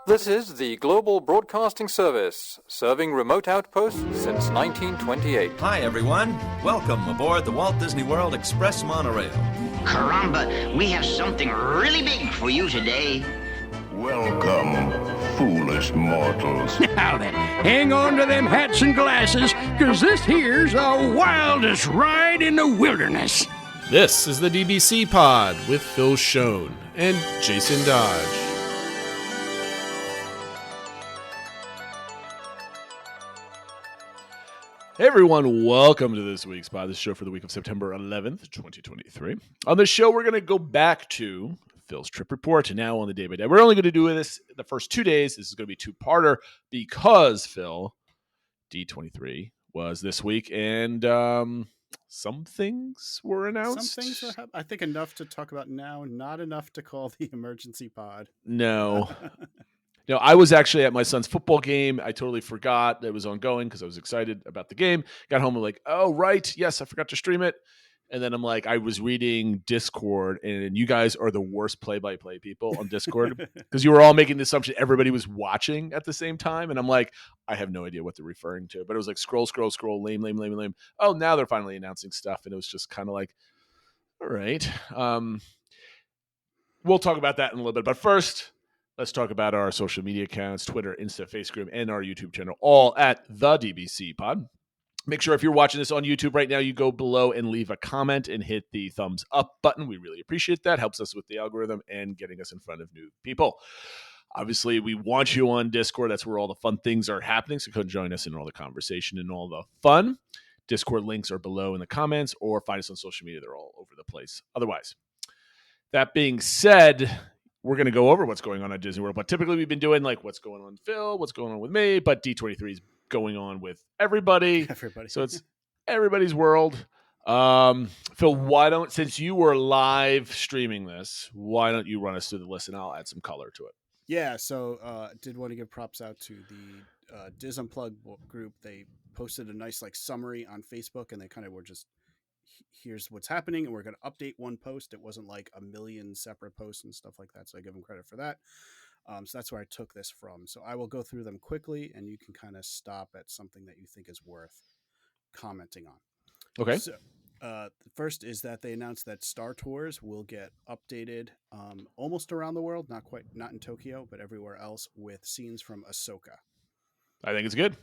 This is the Global Broadcasting Service, serving remote outposts since 1928. Hi, everyone. Welcome aboard the Walt Disney World Express monorail. Caramba, we have something really big for you today. Welcome, foolish mortals. Now then, hang on to them hats and glasses, because this here's the wildest ride in the wilderness. This is the DBC Pod with Phil Schoen and Jason Dodge. Hey everyone, welcome to this week's pod, the show for the week of September 11th, 2023. On the show, we're going to go back to Phil's trip report, and now on the day-by-day. We're only going to do this the first 2 days. This is going to be two-parter because, Phil, D23 was this week, and some things were announced. Some things are, I think, enough to talk about now, not enough to call the emergency pod. No. No, I was actually at my son's football game. I totally forgot that it was ongoing because I was excited about the game. Got home and like, oh, right. Yes, I forgot to stream it. And then I'm like, I was reading Discord, and you guys are the worst play-by-play people on Discord because you were all making the assumption everybody was watching at the same time. And I'm like, I have no idea what they're referring to. But it was like scroll, lame. Oh, now they're finally announcing stuff. And it was just kind of like, all right. We'll talk about that in a little bit. But first, let's talk about our social media accounts, Twitter, Insta, Facebook, and our YouTube channel, all at the DBC Pod. Make sure if you're watching this on YouTube right now, you go below and leave a comment and hit the thumbs up button. We really appreciate that. Helps us with the algorithm and getting us in front of new people. Obviously, we want you on Discord. That's where all the fun things are happening, so come join us in all the conversation and all the fun. Discord links are below in the comments, or find us on social media. They're all over the place. Otherwise, that being said, we're going to go over what's going on at Disney World, but typically we've been doing like what's going on with Phil, what's going on with me, but D23 is going on with everybody. So it's everybody's world. Phil, since you were live streaming this, why don't you run us through the list and I'll add some color to it. Yeah, so did want to give props out to the Diz Unplugged group. They posted a nice like summary on Facebook, and they kind of were just, here's what's happening, and we're going to update one post. It wasn't like a million separate posts and stuff like that, so I give them credit for that. So that's where I took this from. So I will go through them quickly, and you can kind of stop at something that you think is worth commenting on. Okay. So the first is that they announced that Star Tours will get updated almost around the world, not in Tokyo, but everywhere else, with scenes from Ahsoka. I think it's good.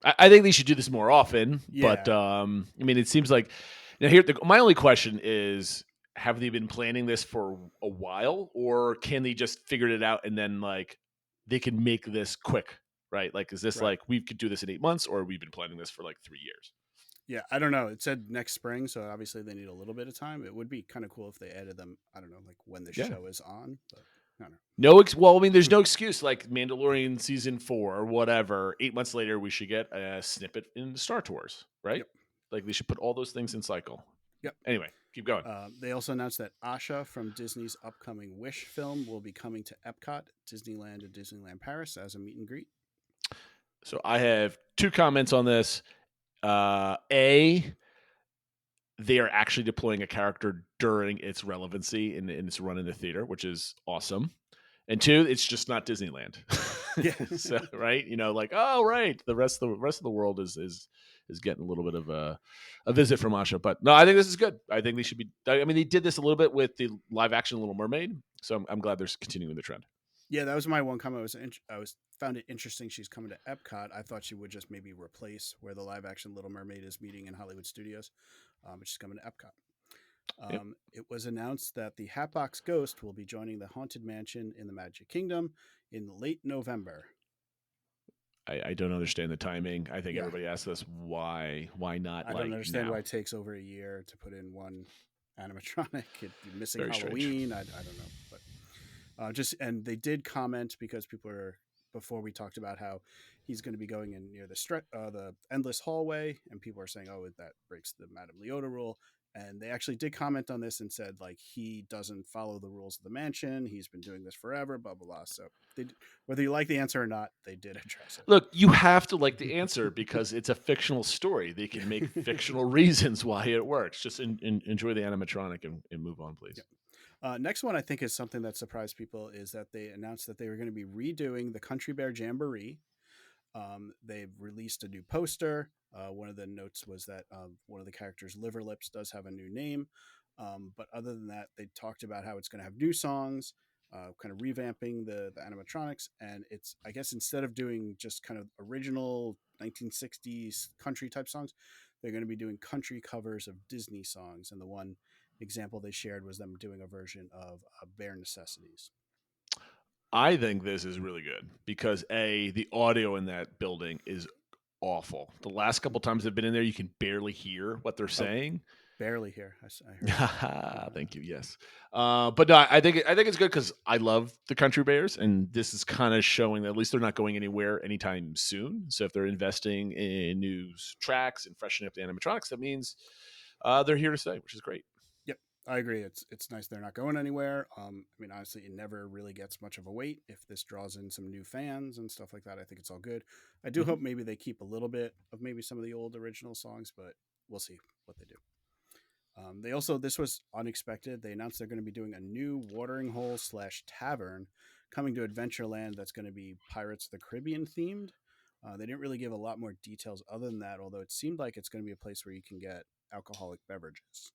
I think they should do this more often, Yeah. But I mean, it seems like now my only question is, have they been planning this for a while, or can they just figure it out and then like they can make this quick, right? Like, is this like we could do this in 8 months, or we've been planning this for like 3 years? Yeah, I don't know. It said next spring, so obviously they need a little bit of time. It would be kind of cool if they added them, I don't know, like when the show is on, but I don't know. Well, I mean, there's no excuse. Like Mandalorian season 4 or whatever, 8 months later, we should get a snippet in Star Tours, right? Yep. Like they should put all those things in cycle. Yep. Anyway, keep going. They also announced that Asha from Disney's upcoming Wish film will be coming to Epcot, Disneyland, and Disneyland Paris as a meet and greet. So I have 2 comments on this. A, they are actually deploying a character during its relevancy in its run in the theater, which is awesome. And 2, it's just not Disneyland. Yeah. So, right? You know, like, oh, right. The rest of the world is getting a little bit of a visit from Asha. But no, I think this is good. I think they should be. I mean, they did this a little bit with the live action Little Mermaid, so I'm glad they're continuing the trend. Yeah, that was my one comment. I found it interesting she's coming to Epcot. I thought she would just maybe replace where the live action Little Mermaid is meeting in Hollywood Studios, but she's coming to Epcot. Yep. It was announced that the Hatbox Ghost will be joining the Haunted Mansion in the Magic Kingdom in late November. I don't understand the timing. I think everybody asks us why not. I don't understand now. why it takes over a year to put in one animatronic. It'd be missing Very Halloween. I don't know, but and they did comment because before we talked about how he's going to be going in near the endless hallway, and people are saying, oh, that breaks the Madame Leota rule. And they actually did comment on this and said, like, he doesn't follow the rules of the mansion. He's been doing this forever, blah, blah, blah. So whether you like the answer or not, they did address it. Look, you have to like the answer because it's a fictional story. They can make fictional reasons why it works. Just enjoy the animatronic and move on, please. Next one I think is something that surprised people is that they announced that they were going to be redoing the Country Bear Jamboree. They've released a new poster. One of the notes was that one of the characters, Liver Lips, does have a new name. But other than that, they talked about how it's going to have new songs, kind of revamping the animatronics. And it's, I guess, instead of doing just kind of original 1960s country type songs, they're going to be doing country covers of Disney songs. And the one example they shared was them doing a version of Bare Necessities. I think this is really good because the audio in that building is awful. The last couple times I've been in there, you can barely hear what they're saying. Barely hear. I heard. Thank you. Yes, but no, I think it's good because I love the Country Bears, and this is kind of showing that at least they're not going anywhere anytime soon. So if they're investing in new tracks and freshening up the animatronics, that means they're here to stay, which is great. I agree. It's nice they're not going anywhere. I mean, honestly, it never really gets much of a wait. If this draws in some new fans and stuff like that, I think it's all good. I do hope maybe they keep a little bit of maybe some of the old original songs, but we'll see what they do. They also, this was unexpected. They announced they're going to be doing a new watering hole / tavern coming to Adventureland that's going to be Pirates of the Caribbean themed. They didn't really give a lot more details other than that, although it seemed like it's going to be a place where you can get alcoholic beverages.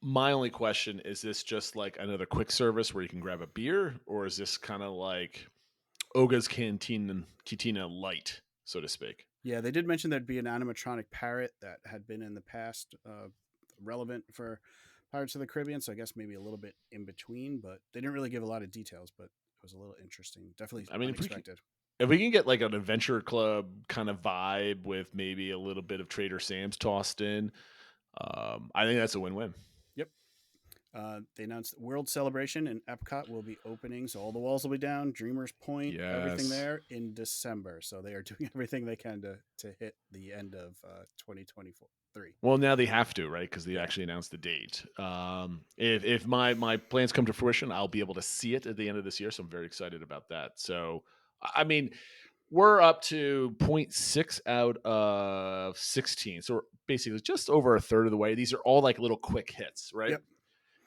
My only question is this just like another quick service where you can grab a beer, or is this kind of like Oga's Cantina light, so to speak? Yeah, they did mention there'd be an animatronic parrot that had been in the past relevant for Pirates of the Caribbean, so I guess maybe a little bit in between, but they didn't really give a lot of details, but it was a little interesting. Definitely unexpected. If we can get like an adventure club kind of vibe with maybe a little bit of Trader Sam's tossed in, I think that's a win-win. Yep. They announced World Celebration in Epcot will be opening, so all the walls will be down, Dreamers Point, everything there in December. So they are doing everything they can to hit the end of 2023. Well, now they have to, right? Because they actually announced the date. If my plans come to fruition, I'll be able to see it at the end of this year. So I'm very excited about that. So, I mean, we're up to 0.6 out of 16. So we're basically just over a third of the way. These are all like little quick hits, right? Yep.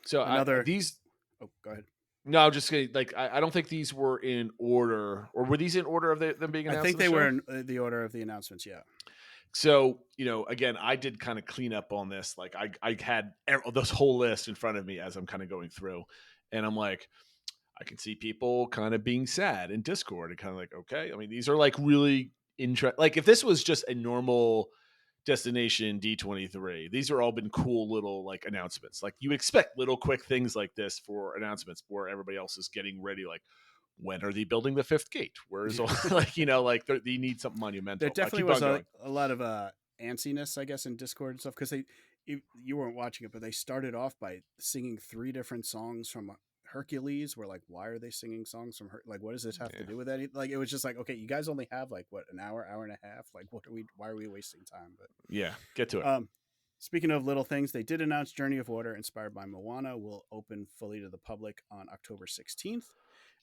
So these. Oh, go ahead. No, just kidding. Like I don't think these were in order, or were these in order of them being announced? I think they were in the order of the announcements. Yeah. So, again, I did kind of clean up on this. Like I had this whole list in front of me as I'm kind of going through, and I'm like, I can see people kind of being sad in Discord and kind of like, okay, I mean, these are like really interesting. Like if this was just a normal destination D23, these are all been cool little like announcements. Like you expect little quick things like this for announcements where everybody else is getting ready. Like, when are they building the fifth gate? Where's all like they need something monumental. There definitely was a lot of antsiness, I guess, in Discord and stuff because you weren't watching it, but they started off by singing 3 different songs from Hercules. We're like, why are they singing songs from like what does this have to do with any? Like it was just like, okay, you guys only have like what, an hour and a half. Like why are we wasting time? But yeah, get to it. Speaking of little things, they did announce Journey of Water, inspired by Moana, will open fully to the public on October 16th.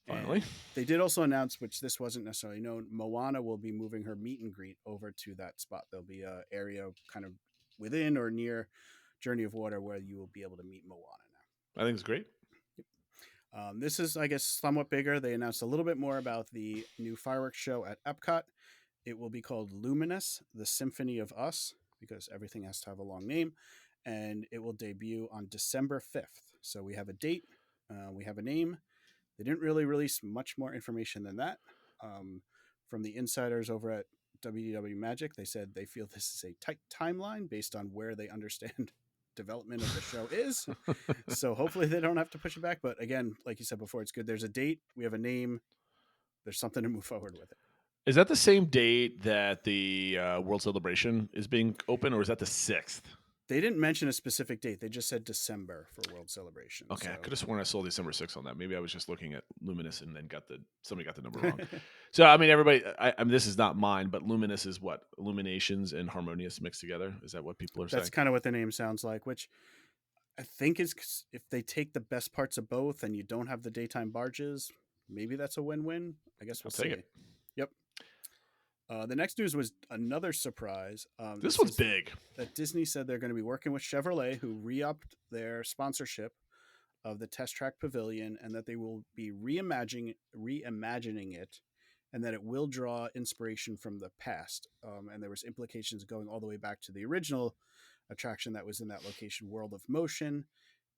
Finally. And they did also announce, which this wasn't necessarily known, Moana will be moving her meet and greet over to that spot. There'll be an area kind of within or near Journey of Water where you will be able to meet Moana now. I think it's great. This is, I guess, somewhat bigger. They announced a little bit more about the new fireworks show at Epcot. It will be called Luminous, the Symphony of Us, because everything has to have a long name. And it will debut on December 5th. So we have a date. We have a name. They didn't really release much more information than that. From the insiders over at WDW Magic, they said they feel this is a tight timeline based on where they understand development of the show is. So hopefully they don't have to push it back. But again, like you said before, it's good. There's a date. We have a name. There's something to move forward with it. Is that the same date that the World Celebration is being open, or is that the 6th? They didn't mention a specific date. They just said December for World Celebration. Okay, so. I could have sworn I saw December 6th on that. Maybe I was just looking at Luminous and then somebody got the number wrong. So, I mean, everybody, I mean, this is not mine, but Luminous is what? Illuminations and Harmonious mixed together? Is that what people are saying? That's kind of what the name sounds like, which I think is if they take the best parts of both and you don't have the daytime barges, maybe that's a win-win. I guess we'll see. Take it. Yep. The next news was another surprise. This one's big. That Disney said they're going to be working with Chevrolet, who re-upped their sponsorship of the Test Track Pavilion, and that they will be reimagining it, and that it will draw inspiration from the past. And there was implications going all the way back to the original attraction that was in that location, World of Motion.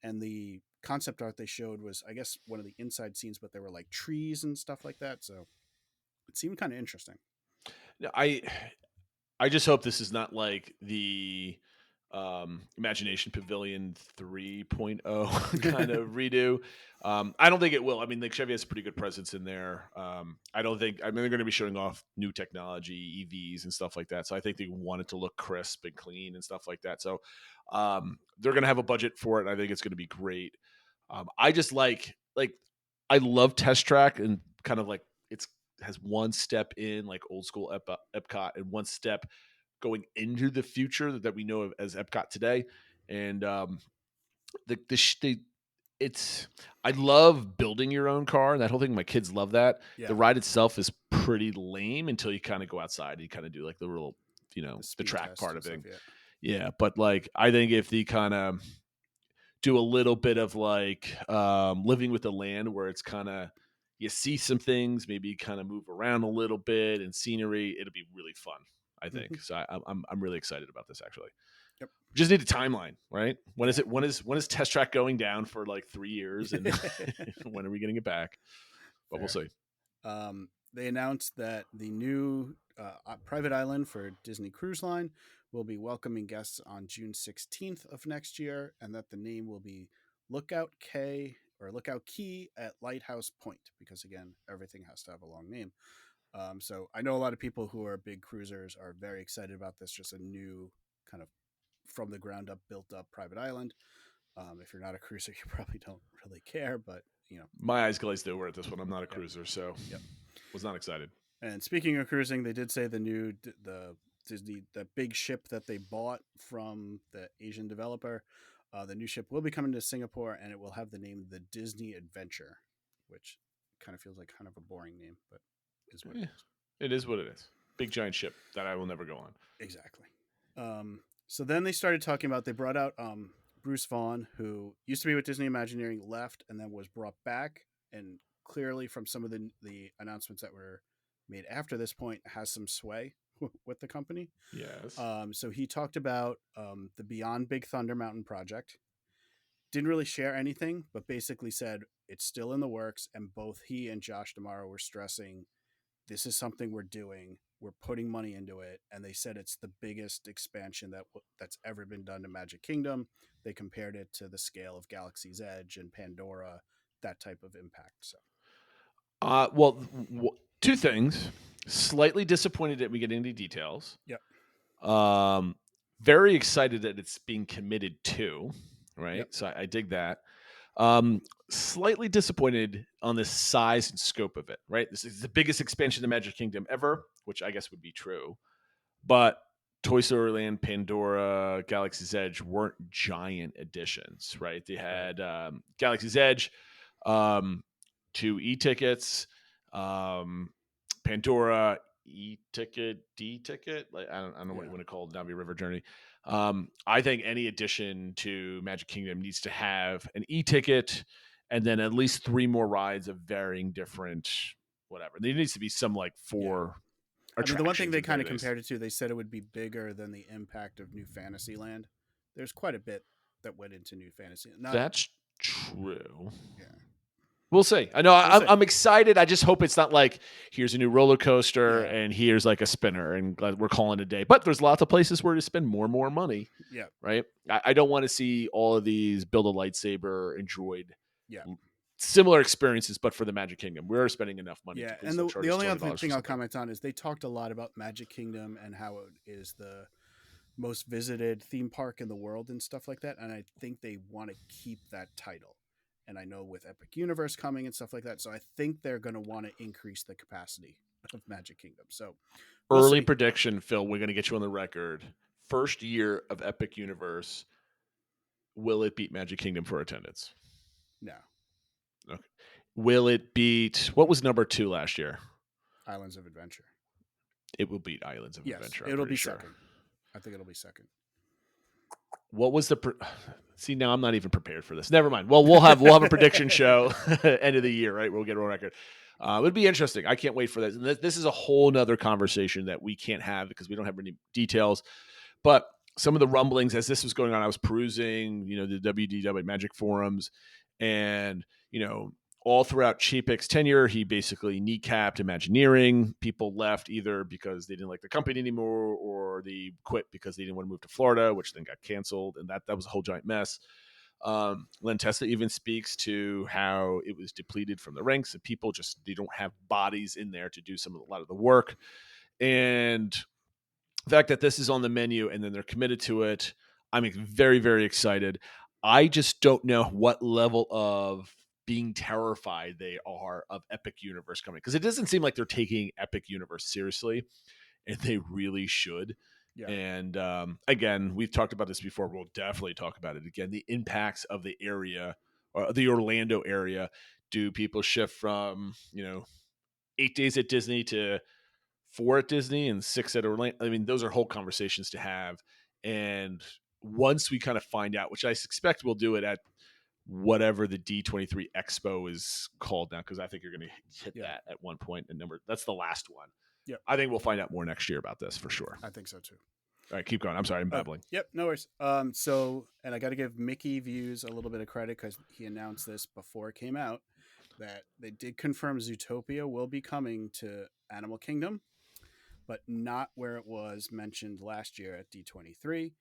And the concept art they showed was, I guess, one of the inside scenes, but there were like trees and stuff like that. So it seemed kind of interesting. I just hope this is not like the Imagination Pavilion 3.0 kind of redo. I don't think it will. I mean, like Chevy has a pretty good presence in there. I mean, they're going to be showing off new technology, EVs and stuff like that. So I think they want it to look crisp and clean and stuff like that. So they're going to have a budget for it. And I think it's going to be great. I just like I love Test Track, and kind of like has one step in like old school Epcot and one step going into the future that we know of as Epcot today. And I love building your own car. That whole thing, my kids love that. Yeah. The ride itself is pretty lame until you kind of go outside and you kind of do like the real, the track part of it. Yeah. But like, I think if they kind of do a little bit of like living with the land, where it's kind of, you see some things, maybe kind of move around a little bit and scenery, it'll be really fun, I think. So I'm really excited about this, actually. Yep. We just need a timeline, right? When is it? When is Test Track going down for like 3 years, and when are we getting it back? But we'll see. They announced that the new private island for Disney Cruise Line will be welcoming guests on June 16th of next year, and that the name will be Lookout Key at Lighthouse Point, because again, everything has to have a long name. So I know a lot of people who are big cruisers are very excited about this. Just a new kind of from the ground up, built up private island. If you're not a cruiser, you probably don't really care, but my eyes glazed over at this one. I'm not a cruiser, so was not excited. And speaking of cruising, they did say the Disney, the big ship that they bought from the Asian developer, the new ship will be coming to Singapore, and it will have the name The Disney Adventure, which kind of feels like kind of a boring name, but is what it is. It is what it is. Big giant ship that I will never go on. Exactly. So then they started talking about, they brought out Bruce Vaughn, who used to be with Disney Imagineering, left, and then was brought back, and clearly from some of the announcements that were made after this point has some sway with the company. Yes. So he talked about the Beyond Big Thunder Mountain project. Didn't really share anything, but basically said it's still in the works. And both he and Josh D'Amaro were stressing, this is something we're doing. We're putting money into it. And they said it's the biggest expansion that's ever been done to Magic Kingdom. They compared it to the scale of Galaxy's Edge and Pandora, that type of impact. So, two things. Slightly disappointed that we get any details. Yep. Very excited that it's being committed to, right? Yep. So I dig that. Slightly disappointed on the size and scope of it, right? This is the biggest expansion of Magic Kingdom ever, which I guess would be true. But Toy Story Land, Pandora, Galaxy's Edge weren't giant additions, right? They had Galaxy's Edge, 2 e-tickets, Pandora e-ticket, D-ticket. Like I don't know what you want to call it. Navi River Journey. I think any addition to Magic Kingdom needs to have an e-ticket, and then at least 3 more rides of varying different whatever. There needs to be some like 4. I mean, the one thing they kind of compared it to, they said it would be bigger than the impact of New Fantasyland. There's quite a bit that went into New Fantasyland. That's true. Yeah. We'll see. I know I'm excited. I just hope it's not like here's a new roller coaster and here's like a spinner and we're calling it a day. But there's lots of places where to spend more and more money. Yeah. Right. I don't want to see all of these build a lightsaber and droid. Yeah. Similar experiences, but for the Magic Kingdom, we're spending enough money. Yeah. And the only other thing I'll comment on is they talked a lot about Magic Kingdom and how it is the most visited theme park in the world and stuff like that. And I think they want to keep that title. And I know with Epic Universe coming and stuff like that. So I think they're going to want to increase the capacity of Magic Kingdom. So early prediction, Phil, we're going to get you on the record. First year of Epic Universe, will it beat Magic Kingdom for attendance? No. Okay. Will it beat, what was number 2 last year? Islands of Adventure. It will beat Islands of Adventure. It'll be second. I think it'll be second. what was the see, now I'm not even prepared for this. Never mind. Well, we'll have a prediction show end of the year, right? We'll get a record. It would be interesting. I can't wait for this. And this is a whole nother conversation that we can't have because we don't have any details. But some of the rumblings as this was going on, I was perusing, the WDW Magic forums, and all throughout Chapek's tenure, he basically kneecapped Imagineering. People left either because they didn't like the company anymore, or they quit because they didn't want to move to Florida, which then got canceled, and that was a whole giant mess. Len Testa even speaks to how it was depleted from the ranks, and people they don't have bodies in there to do a lot of the work. And the fact that this is on the menu and then they're committed to it, I'm very, very excited. I just don't know what level of being terrified they are of Epic Universe coming, because it doesn't seem like they're taking Epic Universe seriously, and they really should. Yeah. And again, we've talked about this before. We'll definitely talk about it again. The impacts of the area, or the Orlando area. Do people shift from 8 days at Disney to 4 at Disney and 6 at Orlando? I mean, those are whole conversations to have. And once we kind of find out, which I suspect we'll do it at whatever the D23 Expo is called now, because I think you're going to hit that at one point. And that's the last one. Yeah, I think we'll find out more next year about this for sure. I think so too. All right, keep going. I'm sorry, I'm babbling. Yep, no worries. And I got to give Mickey Views a little bit of credit because he announced this before it came out, that they did confirm Zootopia will be coming to Animal Kingdom, but not where it was mentioned last year at D23.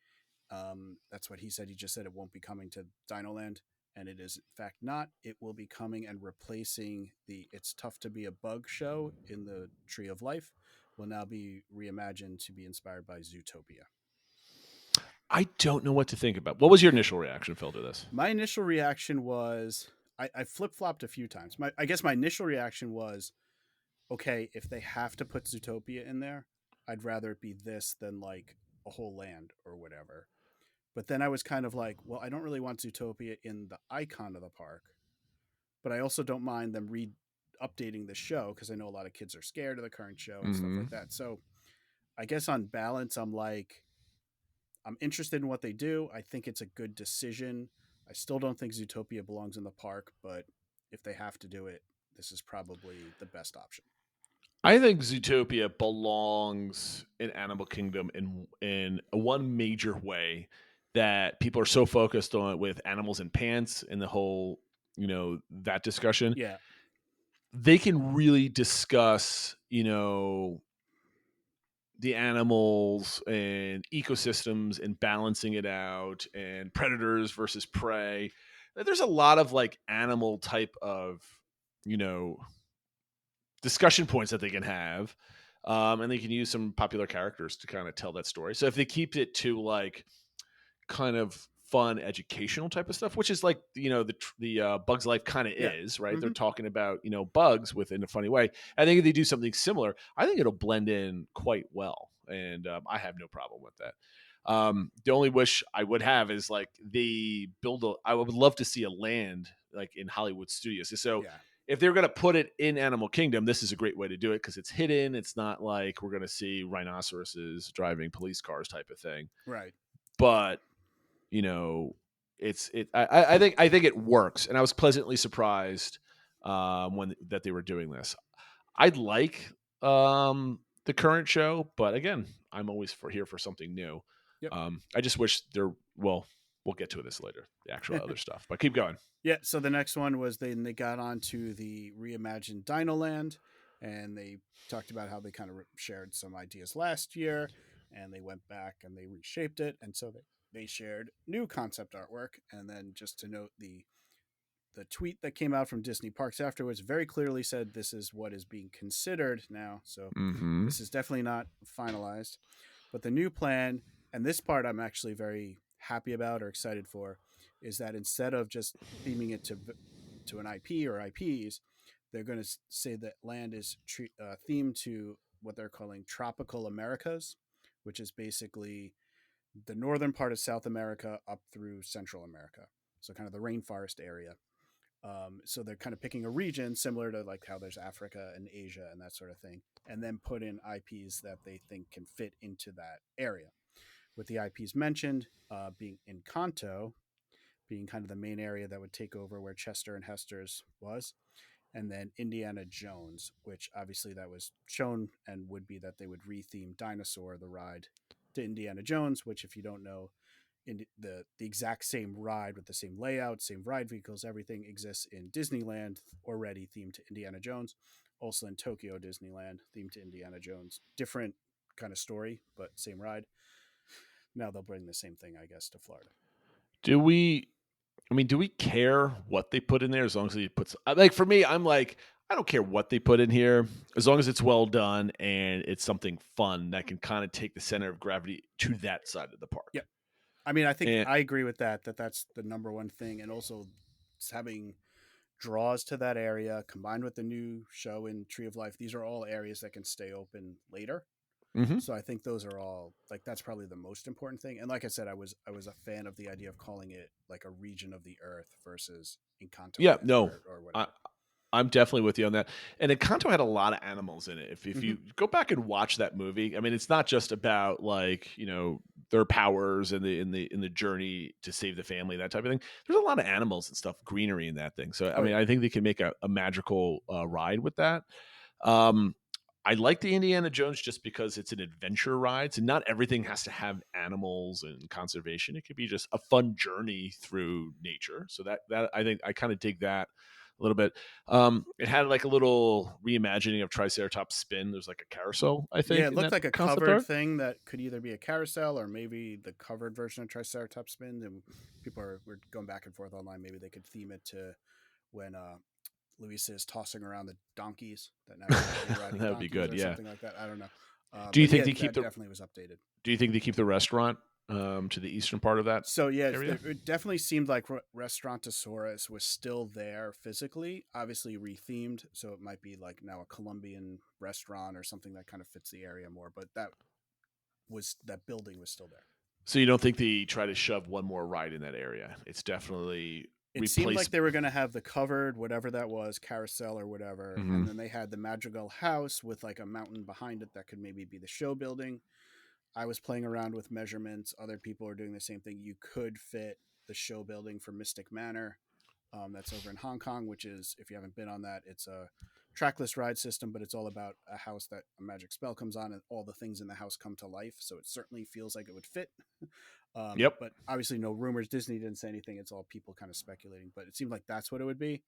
That's what he said. He just said it won't be coming to Dinoland, and it is in fact not. It will be coming and replacing the It's Tough to Be a Bug show in the Tree of Life. Will now be reimagined to be inspired by Zootopia. I don't know what to think about. What was your initial reaction, Phil, to this? My initial reaction was, I flip-flopped a few times. I guess my initial reaction was, okay, if they have to put Zootopia in there, I'd rather it be this than like a whole land or whatever. But then I was kind of like, well, I don't really want Zootopia in the icon of the park, but I also don't mind them updating the show, because I know a lot of kids are scared of the current show and stuff like that. So I guess on balance, I'm interested in what they do. I think it's a good decision. I still don't think Zootopia belongs in the park, but if they have to do it, this is probably the best option. I think Zootopia belongs in Animal Kingdom in one major way, that people are so focused on it with Animals in Pants and the whole, that discussion. Yeah. They can really discuss, the animals and ecosystems and balancing it out, and predators versus prey. There's a lot of like animal type of, discussion points that they can have. And they can use some popular characters to kind of tell that story. So if they keep it to like kind of fun educational type of stuff, which is like, the Bugs Life kind of is, right? Mm-hmm. They're talking about, bugs within a funny way. I think if they do something similar, I think it'll blend in quite well. And I have no problem with that. The only wish I would have is like I would love to see a land like in Hollywood Studios. So if they're going to put it in Animal Kingdom, this is a great way to do it, because it's hidden. It's not like we're going to see rhinoceroses driving police cars type of thing. Right. But I think it works, and I was pleasantly surprised that they were doing this. I'd like the current show, but again, I'm always here for something new. Yep. I just wish we'll get to this later, the actual other stuff, but keep going. Yeah. So the next one was they got onto the reimagined Dinoland, and they talked about how they kind of shared some ideas last year, and they went back and they reshaped it, and so they shared new concept artwork. And then just to note, the tweet that came out from Disney Parks afterwards very clearly said this is what is being considered now. So This is definitely not finalized. But the new plan, and this part I'm actually very happy about or excited for, is that instead of just theming it to an IP or IPs, they're going to say that land is themed to what they're calling Tropical Americas, which is basically the northern part of South America up through Central America. So kind of the rainforest area. So they're kind of picking a region similar to like how there's Africa and Asia and that sort of thing, and then put in IPs that they think can fit into that area, with the IPs mentioned, being Encanto, being kind of the main area that would take over where Chester and Hester's was, and then Indiana Jones, which obviously that was shown and would be that they would retheme Dinosaur, the ride, to Indiana Jones, which, if you don't know, in the exact same ride with the same layout, same ride vehicles, everything exists in Disneyland already themed to Indiana Jones. Also in Tokyo Disneyland themed to Indiana Jones. Different kind of story, but same ride. Now they'll bring the same thing, I guess, to Florida. Do we care what they put in there as long as he puts like for me, I'm like, I don't care what they put in here as long as it's well done and it's something fun that can kind of take the center of gravity to that side of the park. Yep. I mean, I think And I agree with that. That's the number one thing, and also having draws to that area combined with the new show in Tree of Life. These are all areas that can stay open later. Mhm. So I think those are all like that's probably the most important thing. And like I said, I was a fan of the idea of calling it like a region of the earth versus Encanto. Yeah, no, or I, whatever. I'm definitely with you on that. And Encanto had a lot of animals in it. If you go back and watch that movie, I mean, it's not just about like their powers and the journey to save the family, that type of thing. There's a lot of animals and stuff, greenery in that thing. So I mean, I think they can make a magical ride with that. I like the Indiana Jones just because it's an adventure ride. So not everything has to have animals and conservation. It could be just a fun journey through nature. So that I think I kind of dig that a little bit. It had like a little reimagining of Triceratops Spin. There's like a carousel, I think. Yeah, it looked like a concept covered art. thing that could either be a carousel or maybe the covered version of Triceratops Spin. And people were going back and forth online. Maybe they could theme it to when Luisa is tossing around the donkeys that now riding That would be donkeys good, or yeah. something like that. I don't know. Do you But think yeah, they keep that the? definitely was updated. Do you think they keep the restaurant to the eastern part of that So yeah, area? it definitely seemed like Restaurantosaurus was still there physically, obviously rethemed. So it might be like now a Colombian restaurant or something that kind of fits the area more. But that building was still there. So you don't think they try to shove one more ride in that area? It's definitely It seemed like they were going to have the covered, whatever that was, carousel or whatever. And then they had the Madrigal house with like a mountain behind it that could maybe be the show building. I was playing around with measurements. Other people are doing the same thing. You could fit the show building for Mystic Manor. That's over in Hong Kong, which is, if you haven't been on that, it's a trackless ride system, but it's all about a house that a magic spell comes on and all the things in the house come to life. So it certainly feels like it would fit. Yep. But obviously no rumors. Disney didn't say anything. It's all people kind of speculating, but it seemed like that's what it would be.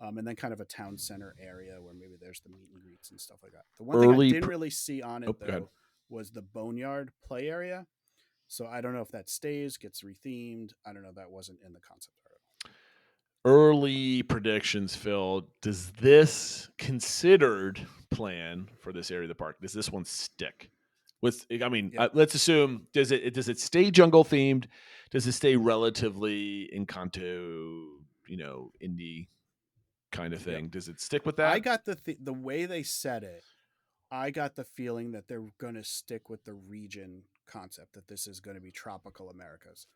And then kind of a town center area where maybe there's the meet and greets and stuff like that. The one thing I didn't really see on it though was the Boneyard play area. So I don't know if that stays, gets rethemed. I don't know. That wasn't in the concept art. Early predictions, Phil. Does this considered plan for this area of the park? Does this one stick? Let's assume does it stay jungle themed? Does it stay relatively Encanto, indie kind of thing? Does it stick with that? I got the way they said it. I got the feeling that they're going to stick with the region concept, that this is going to be tropical Americas.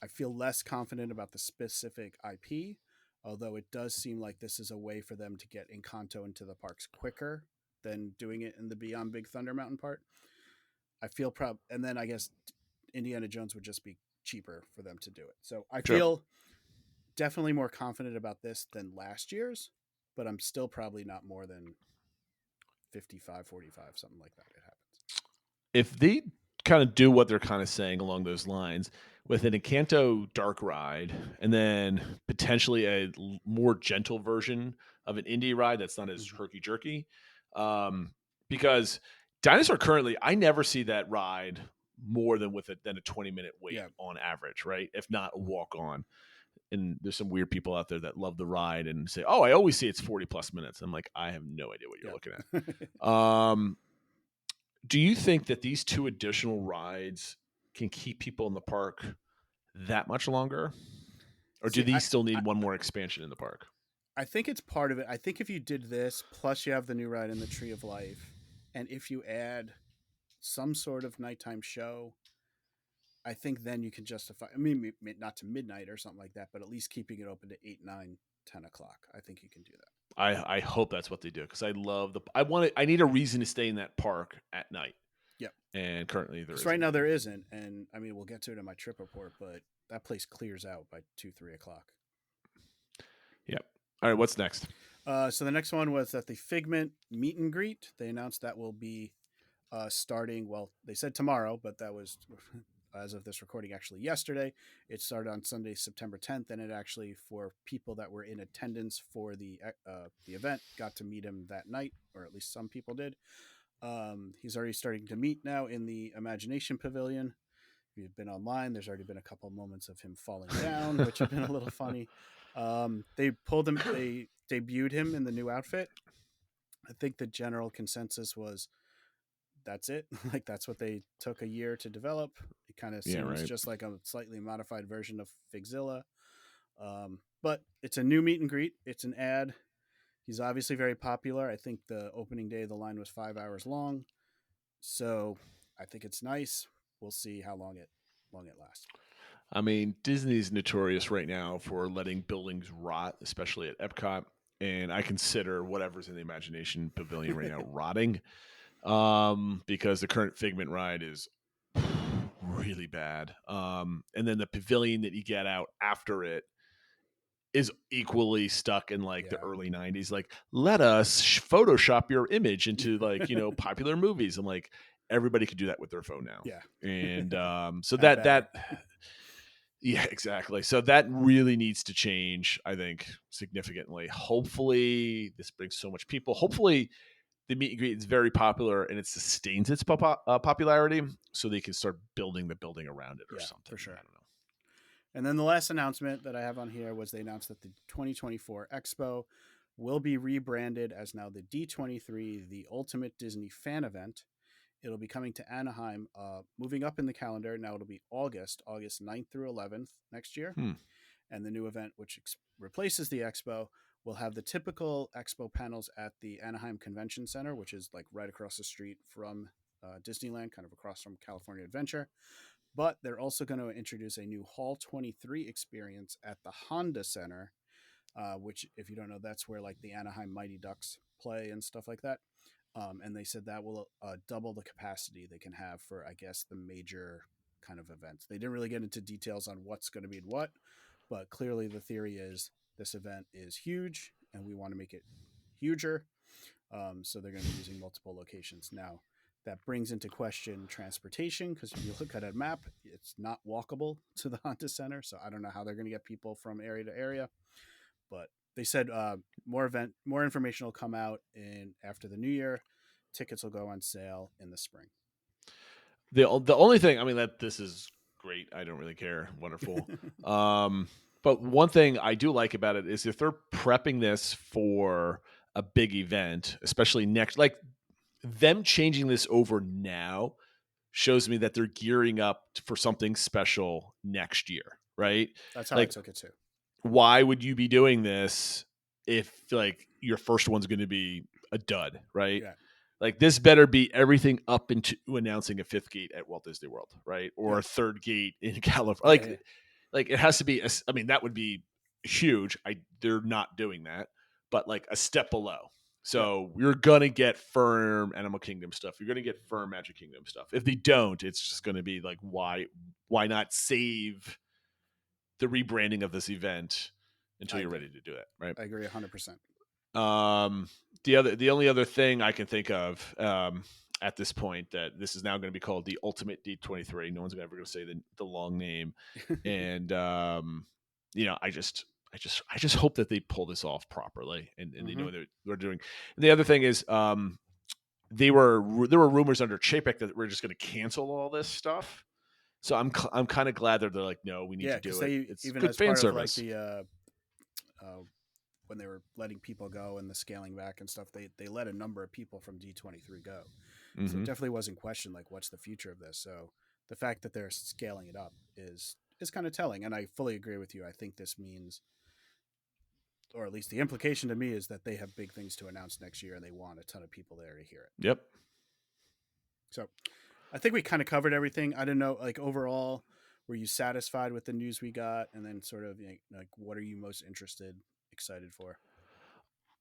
I feel less confident about the specific IP, although it does seem like this is a way for them to get Encanto into the parks quicker than doing it in the Beyond Big Thunder Mountain part. I feel and then I guess Indiana Jones would just be cheaper for them to do it. So I feel definitely more confident about this than last year's, but I'm still probably not more than 55, 45, something like that. It happens. If they kind of do what they're kind of saying along those lines with an Encanto dark ride and then potentially a more gentle version of an indie ride that's not as herky jerky, because Dinosaur currently, I never see that ride more than than a 20-minute wait on average, right? If not a walk on. And there's some weird people out there that love the ride and say, "Oh, I always see it's 40 plus minutes." I'm like, I have no idea what you're looking at. Do you think that these two additional rides can keep people in the park that much longer? Or do these still need one more expansion in the park? I think it's part of it. I think if you did this, plus you have the new ride in the Tree of Life, and if you add some sort of nighttime show, I think then you can justify, I mean, not to midnight or something like that, but at least keeping it open to 8, 9, 10 o'clock. I think you can do that. I hope that's what they do because I love I need a reason to stay in that park at night. Yep. And currently there Because is right now there isn't, and I mean we'll get to it in my trip report, but that place clears out by 2-3 o'clock. Yep. All right, what's next? So the next one was at the Figment meet and greet. They announced that will be starting. Well, they said tomorrow, but that was as of this recording actually yesterday. It started on Sunday, September 10th, and it actually for people that were in attendance for the event got to meet him that night, or at least some people did. He's already starting to meet now in the Imagination Pavilion. If you've been online, there's already been a couple moments of him falling down, which have been a little funny. They pulled him. They debuted him in the new outfit. I think the general consensus was that's it. Like that's what they took a year to develop. It kind of seems just like a slightly modified version of Figzilla. But it's a new meet and greet. It's an ad. He's obviously very popular. I think the opening day the line was 5 hours long. So I think it's nice. We'll see how long it lasts. I mean, Disney's notorious right now for letting buildings rot, especially at Epcot. And I consider whatever's in the Imagination Pavilion right now rotting, because the current Figment ride is really bad. And then the pavilion that you get out after it is equally stuck in like the early 90s. Like, let us Photoshop your image into like, popular movies. And like, everybody could do that with their phone now. Yeah. And so that yeah, exactly. So that really needs to change, I think, significantly. Hopefully this brings so much people. Hopefully the meet and greet is very popular and it sustains its popularity so they can start building the building around it or something. For sure. I don't know. And then the last announcement that I have on here was they announced that the 2024 Expo will be rebranded as now the D23, the Ultimate Disney Fan Event. It'll be coming to Anaheim, moving up in the calendar. Now it'll be August 9th through 11th next year. And the new event, which replaces the Expo, will have the typical Expo panels at the Anaheim Convention Center, which is like right across the street from Disneyland, kind of across from California Adventure. But they're also going to introduce a new Hall 23 experience at the Honda Center, which, if you don't know, that's where like the Anaheim Mighty Ducks play and stuff like that. And they said that will double the capacity they can have for, I guess, the major kind of events. They didn't really get into details on what's going to be what, but clearly the theory is this event is huge and we want to make it huger. So they're going to be using multiple locations. Now, that brings into question transportation, because if you look at a map, it's not walkable to the Honda Center. So I don't know how they're going to get people from area to area. But they said more information will come out after the new year. Tickets will go on sale in the spring. The only thing, I mean, that this is great. I don't really care. Wonderful. But one thing I do like about it is if they're prepping this for a big event, especially next, like them changing this over now shows me that they're gearing up for something special next year, right? That's how like, I took it too. Why would you be doing this if like your first one's going to be a dud, right? Yeah. Like this better be everything up into announcing a fifth gate at Walt Disney World, right? Or a third gate in California. Like it has to be. I mean, that would be huge. They're not doing that, but like a step below. So you're gonna get firm Animal Kingdom stuff. You're gonna get firm Magic Kingdom stuff. If they don't, it's just gonna be like, why not save the rebranding of this event until you're ready to do it, right? I agree 100%. The only other thing I can think of at this point that this is now going to be called the Ultimate D23. No one's ever going to say the long name, and I just hope that they pull this off properly and they know what they're doing. And the other thing is, there were rumors under Chapek that we're just going to cancel all this stuff. So I'm kind of glad that they're like, no, we need to do it. It's even good as fan part service. of like the when they were letting people go and the scaling back and stuff, they let a number of people from D23 go. So it definitely wasn't questioned like what's the future of this. So the fact that they're scaling it up is kind of telling. And I fully agree with you. I think this means, or at least the implication to me is that they have big things to announce next year and they want a ton of people there to hear it. Yep. So I think we kind of covered everything. I don't know, like overall, were you satisfied with the news we got? And then sort of like what are you most excited for?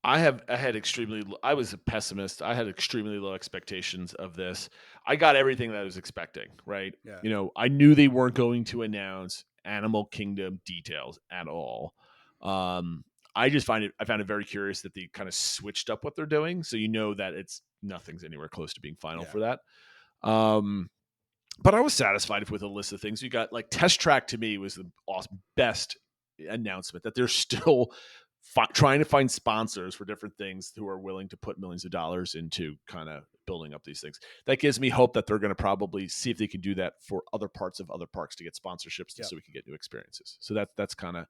I was a pessimist. I had extremely low expectations of this. I got everything that I was expecting, right? Yeah. I knew they weren't going to announce Animal Kingdom details at all. I found it very curious that they kind of switched up what they're doing. So that nothing's anywhere close to being final for that. But I was satisfied with a list of things. You got like Test Track to me was the best announcement that they're still trying to find sponsors for different things who are willing to put millions of dollars into kind of building up these things. That gives me hope that they're going to probably see if they can do that for other parts of other parks to get sponsorships so we can get new experiences. So that's kind of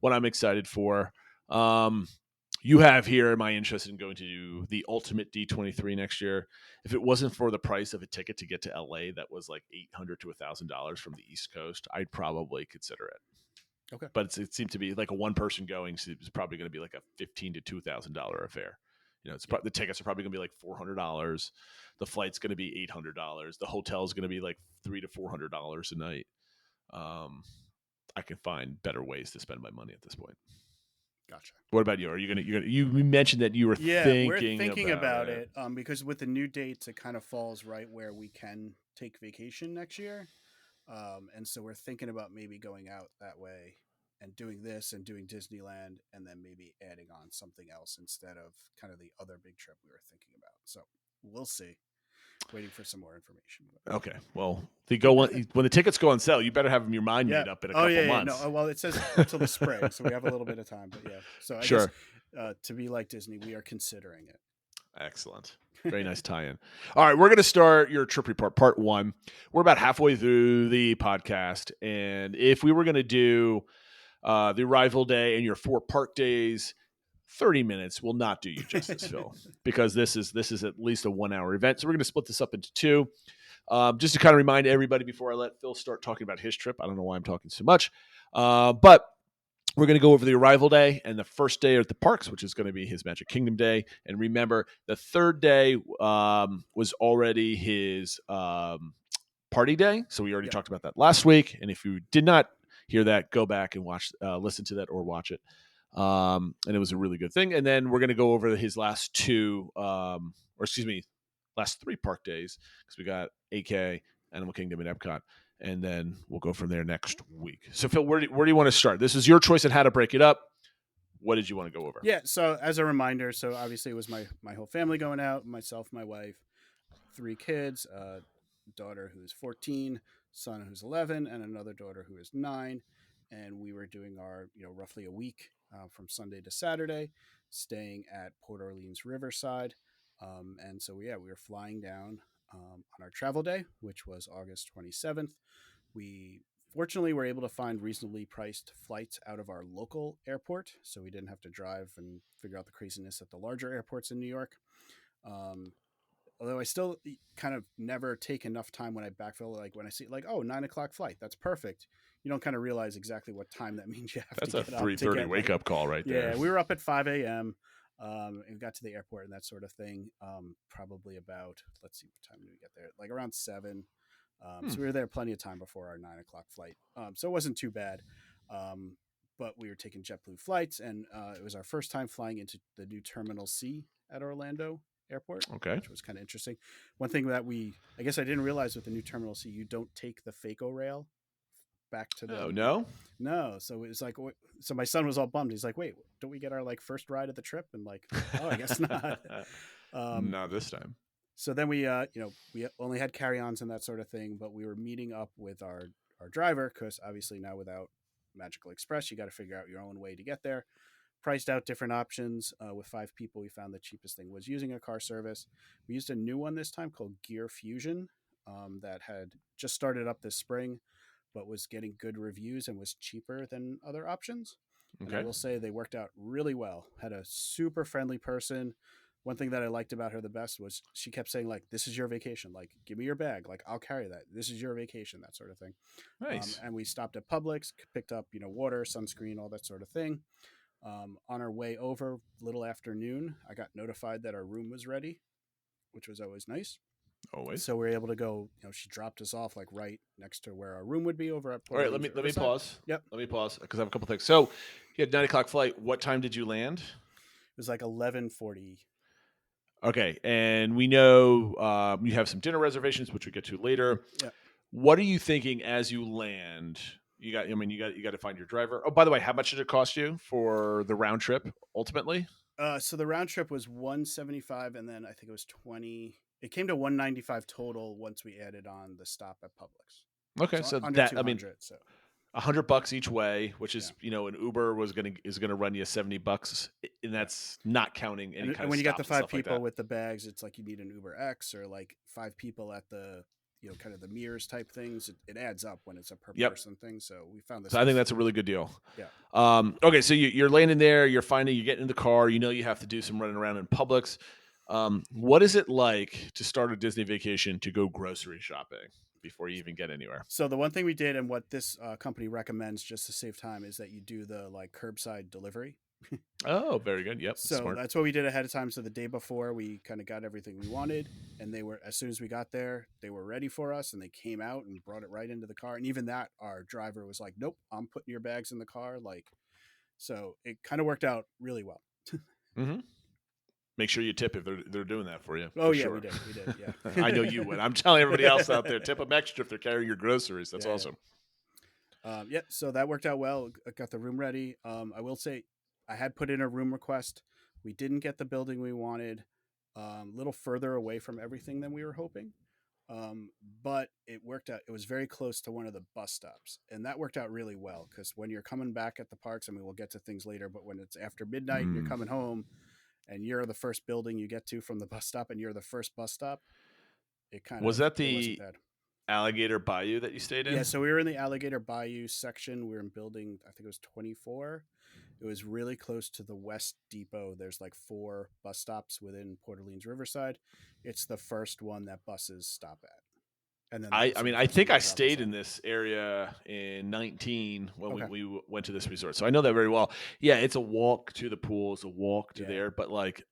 what I'm excited for. You have here, am I interested in going to do the ultimate D23 next year? If it wasn't for the price of a ticket to get to LA that was like $800 to $1,000 from the East Coast, I'd probably consider it. Okay. But it seemed to be like a one person going, so it's probably going to be like a $1,500 to $2,000 affair. The tickets are probably going to be like $400. The flight's going to be $800. The hotel is going to be like $300 to $400 a night. I can find better ways to spend my money at this point. Gotcha. What about you? Are you gonna? You mentioned that you were we're thinking about it because with the new dates, it kind of falls right where we can take vacation next year. And so we're thinking about maybe going out that way and doing this and doing Disneyland and then maybe adding on something else instead of kind of the other big trip we were thinking about. So we'll see. Waiting for some more information. Okay. Well, when the tickets go on sale, you better have your mind made up in a couple months. No, well, it says until the spring, so we have a little bit of time. But yeah, so I guess to be like Disney, we are considering it. Excellent. Very nice tie-in. All right, we're going to start your trip report, part 1. We're about halfway through the podcast, and if we were going to do the arrival day and your 4 park days, 30 minutes will not do you justice, Phil, because this is at least a 1-hour event. So we're going to split this up into 2. Just to kind of remind everybody before I let Phil start talking about his trip. I don't know why I'm talking so much, but we're going to go over the arrival day and the first day at the parks, which is going to be his Magic Kingdom day. And remember, the third day was already his party day. So we already talked about that last week. And if you did not hear that, go back and listen to that or watch it. And it was a really good thing. And then we're going to go over his last 3 park days, because we got AK, Animal Kingdom, and Epcot. And then we'll go from there next week. So, Phil, where do you want to start? This is your choice on how to break it up. What did you want to go over? Yeah, so as a reminder, so obviously it was my whole family going out, myself, my wife, 3 kids, a daughter who's 14, son who's 11, and another daughter who is 9. And we were doing our, roughly a week from Sunday to Saturday, staying at Port Orleans Riverside. And so, we were flying down on our travel day, which was August 27th. We fortunately were able to find reasonably priced flights out of our local airport, so we didn't have to drive and figure out the craziness at the larger airports in New York. Although I still kind of never take enough time when I backfill, like when I see 9:00 flight, that's perfect. You don't kind of realize exactly what time that means you have to get up. That's a 3:30 wake up call right there. Yeah, we were up at 5 a.m. And got to the airport and that sort of thing. Probably about, let's see, what time did we get there? Like around 7. So we were there plenty of time before our 9:00 flight. So it wasn't too bad. But we were taking JetBlue flights, and it was our first time flying into the new Terminal C at Orlando Airport, which was kind of interesting. One thing that I guess I didn't realize with the new Terminal C, you don't take the FACO rail back to the... Oh, no? No. So it was like, so my son was all bummed. He's like, wait, don't we get our first ride of the trip? And oh, I guess not. Not this time. So then we only had carry-ons and that sort of thing, but we were meeting up with our driver, because obviously now without Magical Express, you got to figure out your own way to get there. Priced out different options. With 5 people, we found the cheapest thing was using a car service. We used a new one this time called Gear Fusion that had just started up this spring, but was getting good reviews and was cheaper than other options. Okay. And I will say they worked out really well. Had a super friendly person. One thing that I liked about her the best was she kept saying, this is your vacation. Give me your bag. I'll carry that. This is your vacation, that sort of thing. Nice. And we stopped at Publix, picked up, water, sunscreen, all that sort of thing. On our way over, little afternoon, I got notified that our room was ready, which was always nice. Always. So we were able to go, she dropped us off right next to where our room would be over at Port All right, let me pause. Yep. Let me pause because I have a couple things. So you had 9:00 flight. What time did you land? was like 11:40. Okay, and we know you have some dinner reservations, which we'll get to later. Yeah. What are you thinking as you land? You got to find your driver. Oh, by the way, how much did it cost you for the round trip ultimately? So the round trip was 175, and then I think it was 20. It came to 195 total once we added on the stop at Publix. Okay, so under that 200. So $100 each way, which is an Uber is gonna run you $70, and that's not counting any kind and of when you got the stops and 5 stuff like people that. with the bags, it's like you need an Uber X, or like 5 people at the kind of the mirrors type things. It adds up when it's a per person thing. So we found this. So I think that's a really good deal. Yeah. Okay, so you're landing there. You're getting in the car. You have to do some running around in Publix. What is it like to start a Disney vacation to go grocery shopping before you even get anywhere? So the one thing we did, and what this company recommends just to save time, is that you do the like curbside delivery. Oh, very good. Yep. So Smart. that's what we did ahead of time. So the day before, we kind of got everything we wanted, and as soon as we got there, they were ready for us, and they came out and brought it right into the car. And even that, our driver was like, "Nope, I'm putting your bags in the car." Like, so it kind of worked out really well. Mm-hmm. Make sure you tip if they're doing that for you. Oh for yeah, sure. we did. Yeah. I know you would. I'm telling everybody else out there, tip them extra if they're carrying your groceries. That's awesome. Yeah. So that worked out well. I got the room ready. I will say, I had put in a room request. We didn't get the building we wanted. A little further away from everything than we were hoping. But it worked out. It was very close to one of the bus stops, and that worked out really well because when you're coming back at the parks, I mean, we'll get to things later, but when it's after midnight and you're coming home and you're the first building you get to from the bus stop and you're the first bus stop, it kind of was that it the wasn't bad. Alligator Bayou that you stayed in? Yeah, so we were in the Alligator Bayou section. We were in building, I think it was 24. It was really close to the West Depot. There's like 4 bus stops within Port Orleans Riverside. It's the first one that buses stop at. And then I think I stayed in this area in 19 when we went to this resort. So I know that very well. Yeah, it's a walk to the pool, it's a walk to there, but like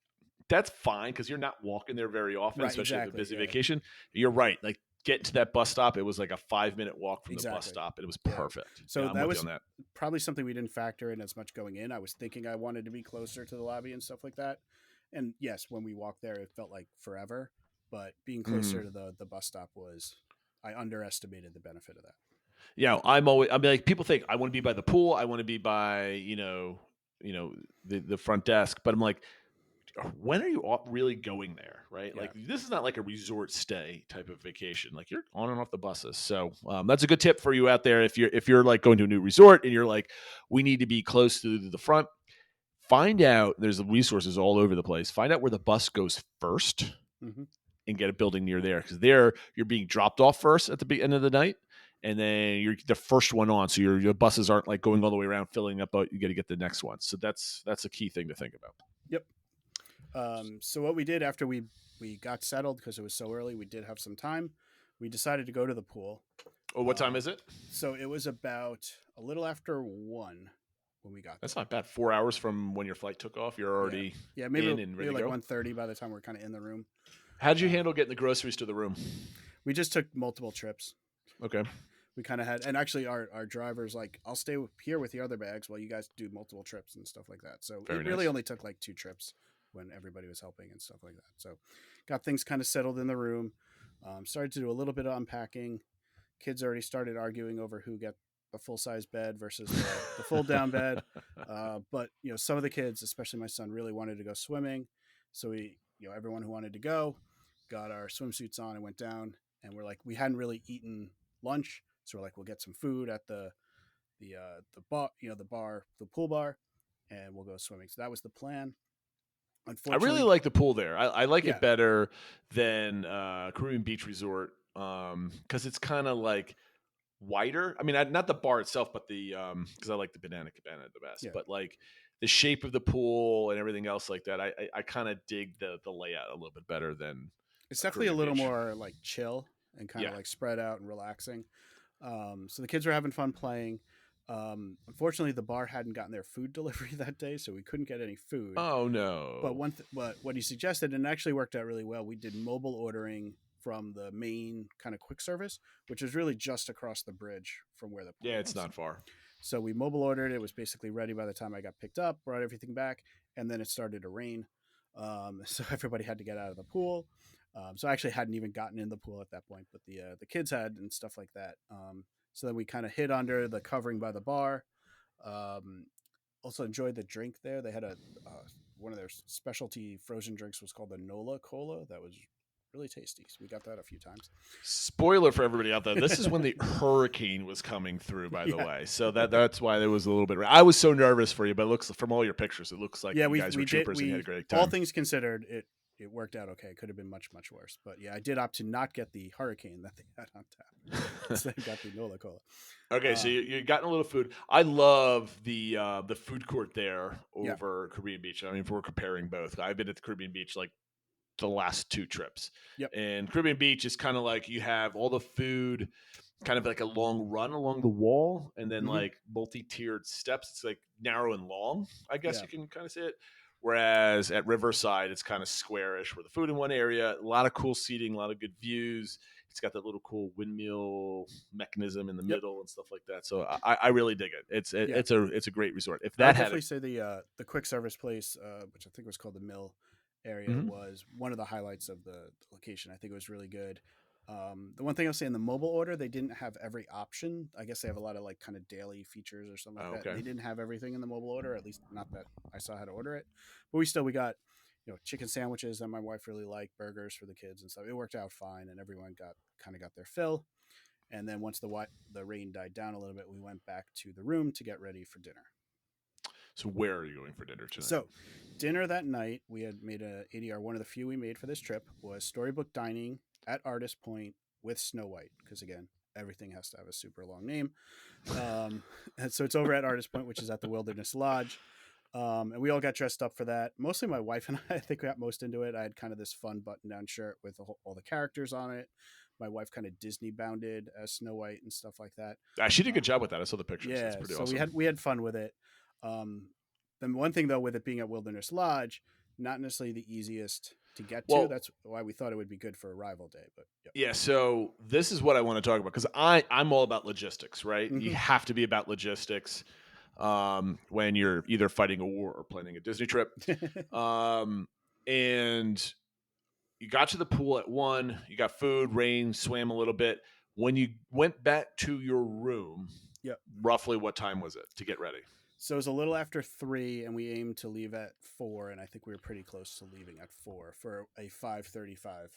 that's fine because you're not walking there very often, especially at a busy vacation. You're right. Like getting to that bus stop, it was like a 5-minute walk from the bus stop, and it was perfect. So I'm that with was you on that. probably something we didn't factor in as much going in. I was thinking I wanted to be closer to the lobby and stuff like that. And yes, when we walked there, it felt like forever. But being closer to the bus stop I underestimated the benefit of that. Yeah, I'm like, people think I want to be by the pool, I want to be by the front desk, but I'm like, when are you really going there, right? Like this is not like a resort stay type of vacation. Like you're on and off the buses. So that's a good tip for you out there. If you're like going to a new resort and you're like, we need to be close to the front, find out, there's resources all over the place. Find out where the bus goes first and get a building near there. Because there you're being dropped off first at the end of the night. And then you're the first one on. So your buses aren't like going all the way around filling up, but you got to get the next one. So that's a key thing to think about. Yep. So what we did after we got settled, because it was so early, we did have some time. We decided to go to the pool. Oh, what time is it? So it was about a little after 1 when we got there. That's not bad. 4 hours from when your flight took off. You're already maybe in and ready maybe to like go. 1:30 by the time we're kind of in the room. How did you handle getting the groceries to the room? We just took multiple trips. Okay. We kind of had, and actually our driver's like, I'll stay here with the other bags while you guys do multiple trips and stuff like that. So it really only took like 2 trips when everybody was helping and stuff like that. So got things kind of settled in the room. Started to do a little bit of unpacking. Kids already started arguing over who get the full-size bed versus the fold-down bed. But some of the kids, especially my son, really wanted to go swimming. So we, everyone who wanted to go got our swimsuits on and went down. And we're like, we hadn't really eaten lunch, so we're like, we'll get some food at the bar, the pool bar, and we'll go swimming. So that was the plan. Unfortunately, I really like the pool there. I like it better than Caribbean Beach Resort because it's kind of like wider. I mean, not the bar itself, but the because I like the Banana Cabana the best. But like the shape of the pool and everything else like that, I kind of dig the layout a little bit better than. It's definitely a little more like chill and kind of like spread out and relaxing. So the kids were having fun playing. Unfortunately, the bar hadn't gotten their food delivery that day, so we couldn't get any food. Oh no! But what he suggested, and it actually worked out really well, we did mobile ordering from the main kind of quick service, which is really just across the bridge from where the pool was. It's not far. So we mobile ordered. It was basically ready by the time I got picked up, brought everything back, and then it started to rain. So everybody had to get out of the pool. So I actually hadn't even gotten in the pool at that point, but the kids had and stuff like that. So then we kind of hid under the covering by the bar. Um, Also enjoyed the drink there. They had one of their specialty frozen drinks was called the Nola Cola. That was really tasty. So we got that a few times. Spoiler for everybody out there: this is when the hurricane was coming through. By the way, so that's why there was a little bit. I was so nervous for you, but it looks from all your pictures, it looks like you guys were troopers and you had a great time. All things considered, it worked out okay. It could have been much, much worse. But yeah, I did opt to not get the hurricane that they had on tap. So I got the Nola Cola. Okay, so you gotten a little food. I love the food court there over Caribbean Beach. I mean, if we're comparing both, I've been at the Caribbean Beach like the last 2 trips. Yep. And Caribbean Beach is kind of like you have all the food kind of like a long run along the wall and then like multi-tiered steps. It's like narrow and long, I guess you can kind of say it. Whereas at Riverside, it's kind of squarish where the food in one area, a lot of cool seating, a lot of good views. It's got that little cool windmill mechanism in the middle and stuff like that. So I really dig it. It's a great resort. If that I'd definitely say the quick service place, which I think was called the Mill area, was one of the highlights of the location. I think it was really good. The one thing I'll say in the mobile order, they didn't have every option. I guess they have a lot of like kind of daily features or something like that. They didn't have everything in the mobile order, at least not that I saw how to order it. But we got, chicken sandwiches that my wife really liked, burgers for the kids and stuff. It worked out fine, and everyone got their fill. And then once the rain died down a little bit, we went back to the room to get ready for dinner. So where are you going for dinner tonight? So dinner that night, we had made a ADR. One of the few we made for this trip was Storybook Dining at Artist Point with Snow White. Because again, everything has to have a super long name. And so it's over at Artist Point, which is at the Wilderness Lodge. And we all got dressed up for that. Mostly my wife and I think we got most into it. I had kind of this fun button-down shirt with all the characters on it. My wife kind of Disney bounded as Snow White and stuff like that. She did a good job with that. I saw the pictures. Yeah, it's pretty so awesome. we had fun with it. Then one thing though, with it being at Wilderness Lodge, not necessarily the easiest to get to. That's why we thought it would be good for Arrival Day. But yeah, so this is what I want to talk about because I'm all about logistics, right? You have to be about logistics when you're either fighting a war or planning a Disney trip. And you got to the pool at 1, you got food, rain, swam a little bit. When you went back to your room, roughly what time was it to get ready? So it was a little after 3, and we aimed to leave at 4, and I think we were pretty close to leaving at 4 for a 5:35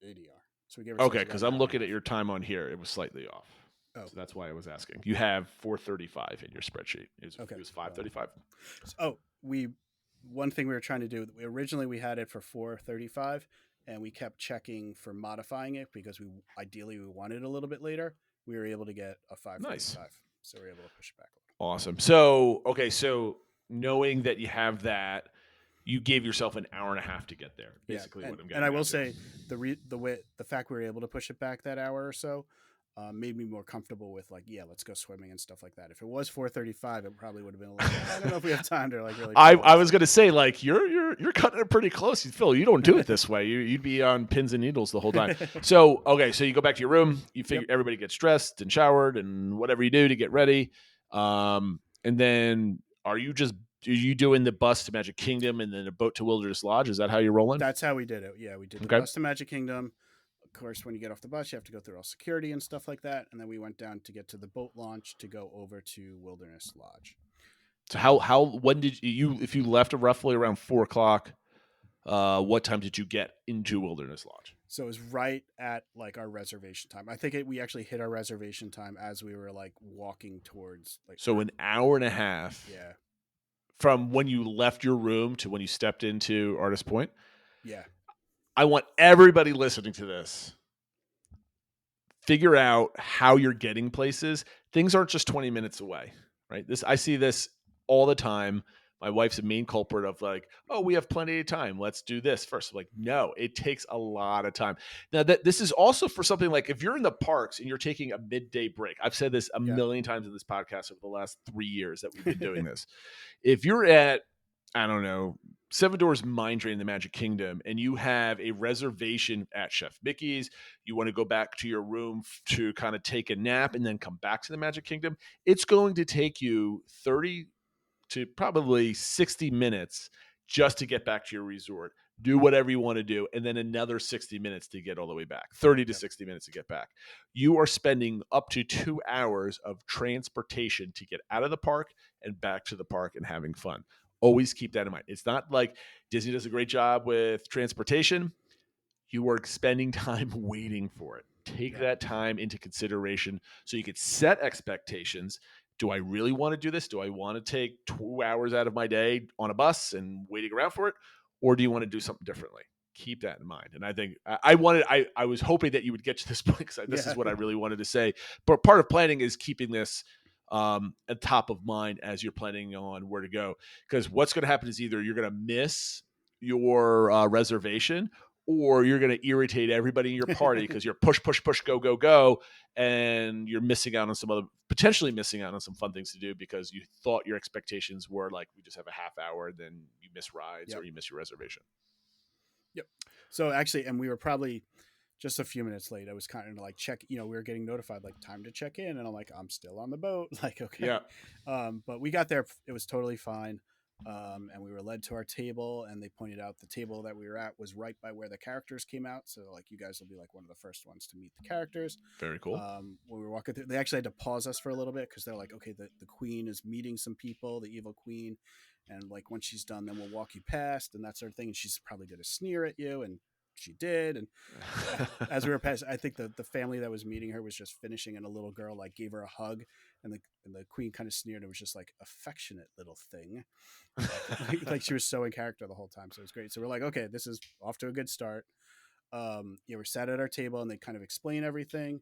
ADR. So we gave okay, because I'm looking at your time on here; it was slightly off. Oh, so that's why I was asking. You have 4:35 in your spreadsheet. It was 5:35. One thing we were trying to do. Originally, we had it for 4:35, and we kept checking for modifying it because we wanted a little bit later. We were able to get a 5:35, nice. So we were able to push it back a little. Awesome. So knowing that you have that, you gave yourself an hour and a half to get there. Basically, what I'm getting. And I will say the fact we were able to push it back that hour or so made me more comfortable with let's go swimming and stuff like that. If it was 4:35, it probably would have been a little. I don't know if we have time to really. I was gonna say you're cutting it pretty close, Phil. You don't do it this way. You'd be on pins and needles the whole time. So you go back to your room. You figure everybody gets dressed and showered and whatever you do to get ready. And then are you doing the bus to Magic Kingdom and then a boat to Wilderness Lodge? Is that how you're rolling? That's how we did it. Yeah, we did the bus to Magic Kingdom. Of course, when you get off the bus, you have to go through all security and stuff like that. And then we went down to get to the boat launch to go over to Wilderness Lodge. So when did you, if you left roughly around 4:00, what time did you get into Wilderness Lodge? So it was right at our reservation time. I think we actually hit our reservation time as we were walking towards So an hour and a half. Yeah. From when you left your room to when you stepped into Artist Point. Yeah. I want everybody listening to this figure out how you're getting places. Things aren't just 20 minutes away, right? I see this all the time. My wife's a main culprit of we have plenty of time. Let's do this first. I'm like, no, it takes a lot of time. Now this is also for something if you're in the parks and you're taking a midday break. I've said this a million times in this podcast over the last 3 years that we've been doing this. If you're at, I don't know, Seven Dwarfs Mine Train in the Magic Kingdom and you have a reservation at Chef Mickey's, you want to go back to your room to kind of take a nap and then come back to the Magic Kingdom, it's going to take you 30 to probably 60 minutes just to get back to your resort, do whatever you want to do, and then another 60 minutes to get all the way back, 30 to 60 minutes to get back. You are spending up to 2 hours of transportation to get out of the park and back to the park and having fun. Always keep that in mind. It's not like Disney does a great job with transportation. You are spending time waiting for it. Take that time into consideration so you could set expectations. Do I really want to do this? Do I want to take 2 hours out of my day on a bus and waiting around for it? Or do you want to do something differently? Keep that in mind. And I think I was hoping that you would get to this point because this is what I really wanted to say. But part of planning is keeping this at top of mind as you're planning on where to go. Because what's going to happen is either you're going to miss your reservation, or you're going to irritate everybody in your party because you're push, go, go, go, and you're potentially missing out on some fun things to do because you thought your expectations were like, we just have a half hour, then you miss rides or you miss your reservation. Yep. So actually, and we were probably just a few minutes late. I was kind of like we were getting notified like time to check in, and I'm like, I'm still on the boat. Like, okay. Yeah. But we got there. It was totally fine. And we were led to our table, and they pointed out the table that we were at was right by where the characters came out. So like, you guys will be like one of the first ones to meet the characters. Very cool. When we were walking through, they actually had to pause us for a little bit because they're like, okay, the queen is meeting some people, the evil queen. And like, once she's done, then we'll walk you past and that sort of thing. And she's probably going to sneer at you. And she did. And as we were passing, I think the family that was meeting her was just finishing, and a little girl like gave her a hug, and the queen kind of sneered. It was just like, affectionate little thing. Like she was so in character the whole time. So it was great. So we're like, okay, this is off to a good start. We're sat at our table, and they kind of explain everything.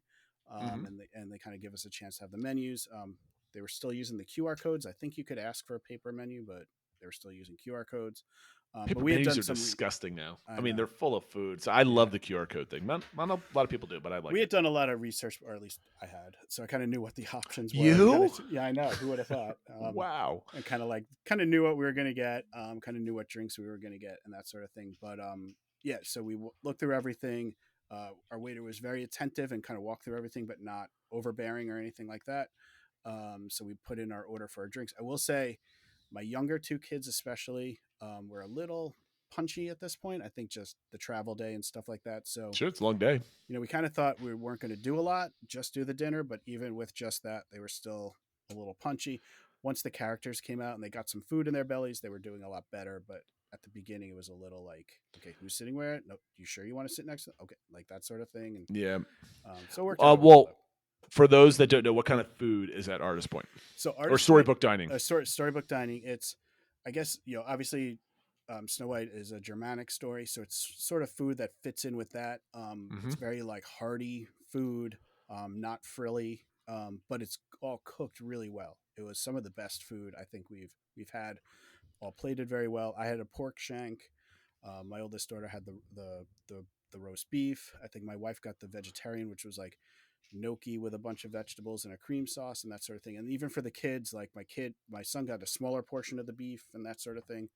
And they kind of give us a chance to have the menus. They were still using the QR codes. I think you could ask for a paper menu, but they were still using QR codes. Paper menus are disgusting now. I mean, they're full of food. So I love the QR code thing. Not a lot of people do, but I like it. We had done a lot of research, or at least I had. So I kind of knew what the options were. You? Yeah, I know. Who would have thought? Wow. And kind of knew what we were going to get, kind of knew what drinks we were going to get and that sort of thing. But yeah, so we looked through everything. Our waiter was very attentive and kind of walked through everything, but not overbearing or anything like that. So we put in our order for our drinks. I will say my younger two kids especially were a little punchy at this point. I think just the travel day and stuff like that. So sure, it's a long day. We kind of thought we weren't going to do a lot, just do the dinner. But even with just that, they were still a little punchy. Once the characters came out and they got some food in their bellies, they were doing a lot better. But at the beginning, it was a little like, okay, who's sitting where? No, you sure you want to sit next to them? Okay, like that sort of thing. And yeah. So it worked out well, for those that don't know, what kind of food is at Artist Point? So or Storybook Dining? Storybook Dining. It's, I guess, obviously Snow White is a Germanic story, so it's sort of food that fits in with that. It's very like hearty food, not frilly, but it's all cooked really well. It was some of the best food I think we've had. All plated very well. I had a pork shank. My oldest daughter had the roast beef. I think my wife got the vegetarian, which was like gnocchi with a bunch of vegetables and a cream sauce and that sort of thing. And even for the kids, like my son got a smaller portion of the beef and that sort of thing.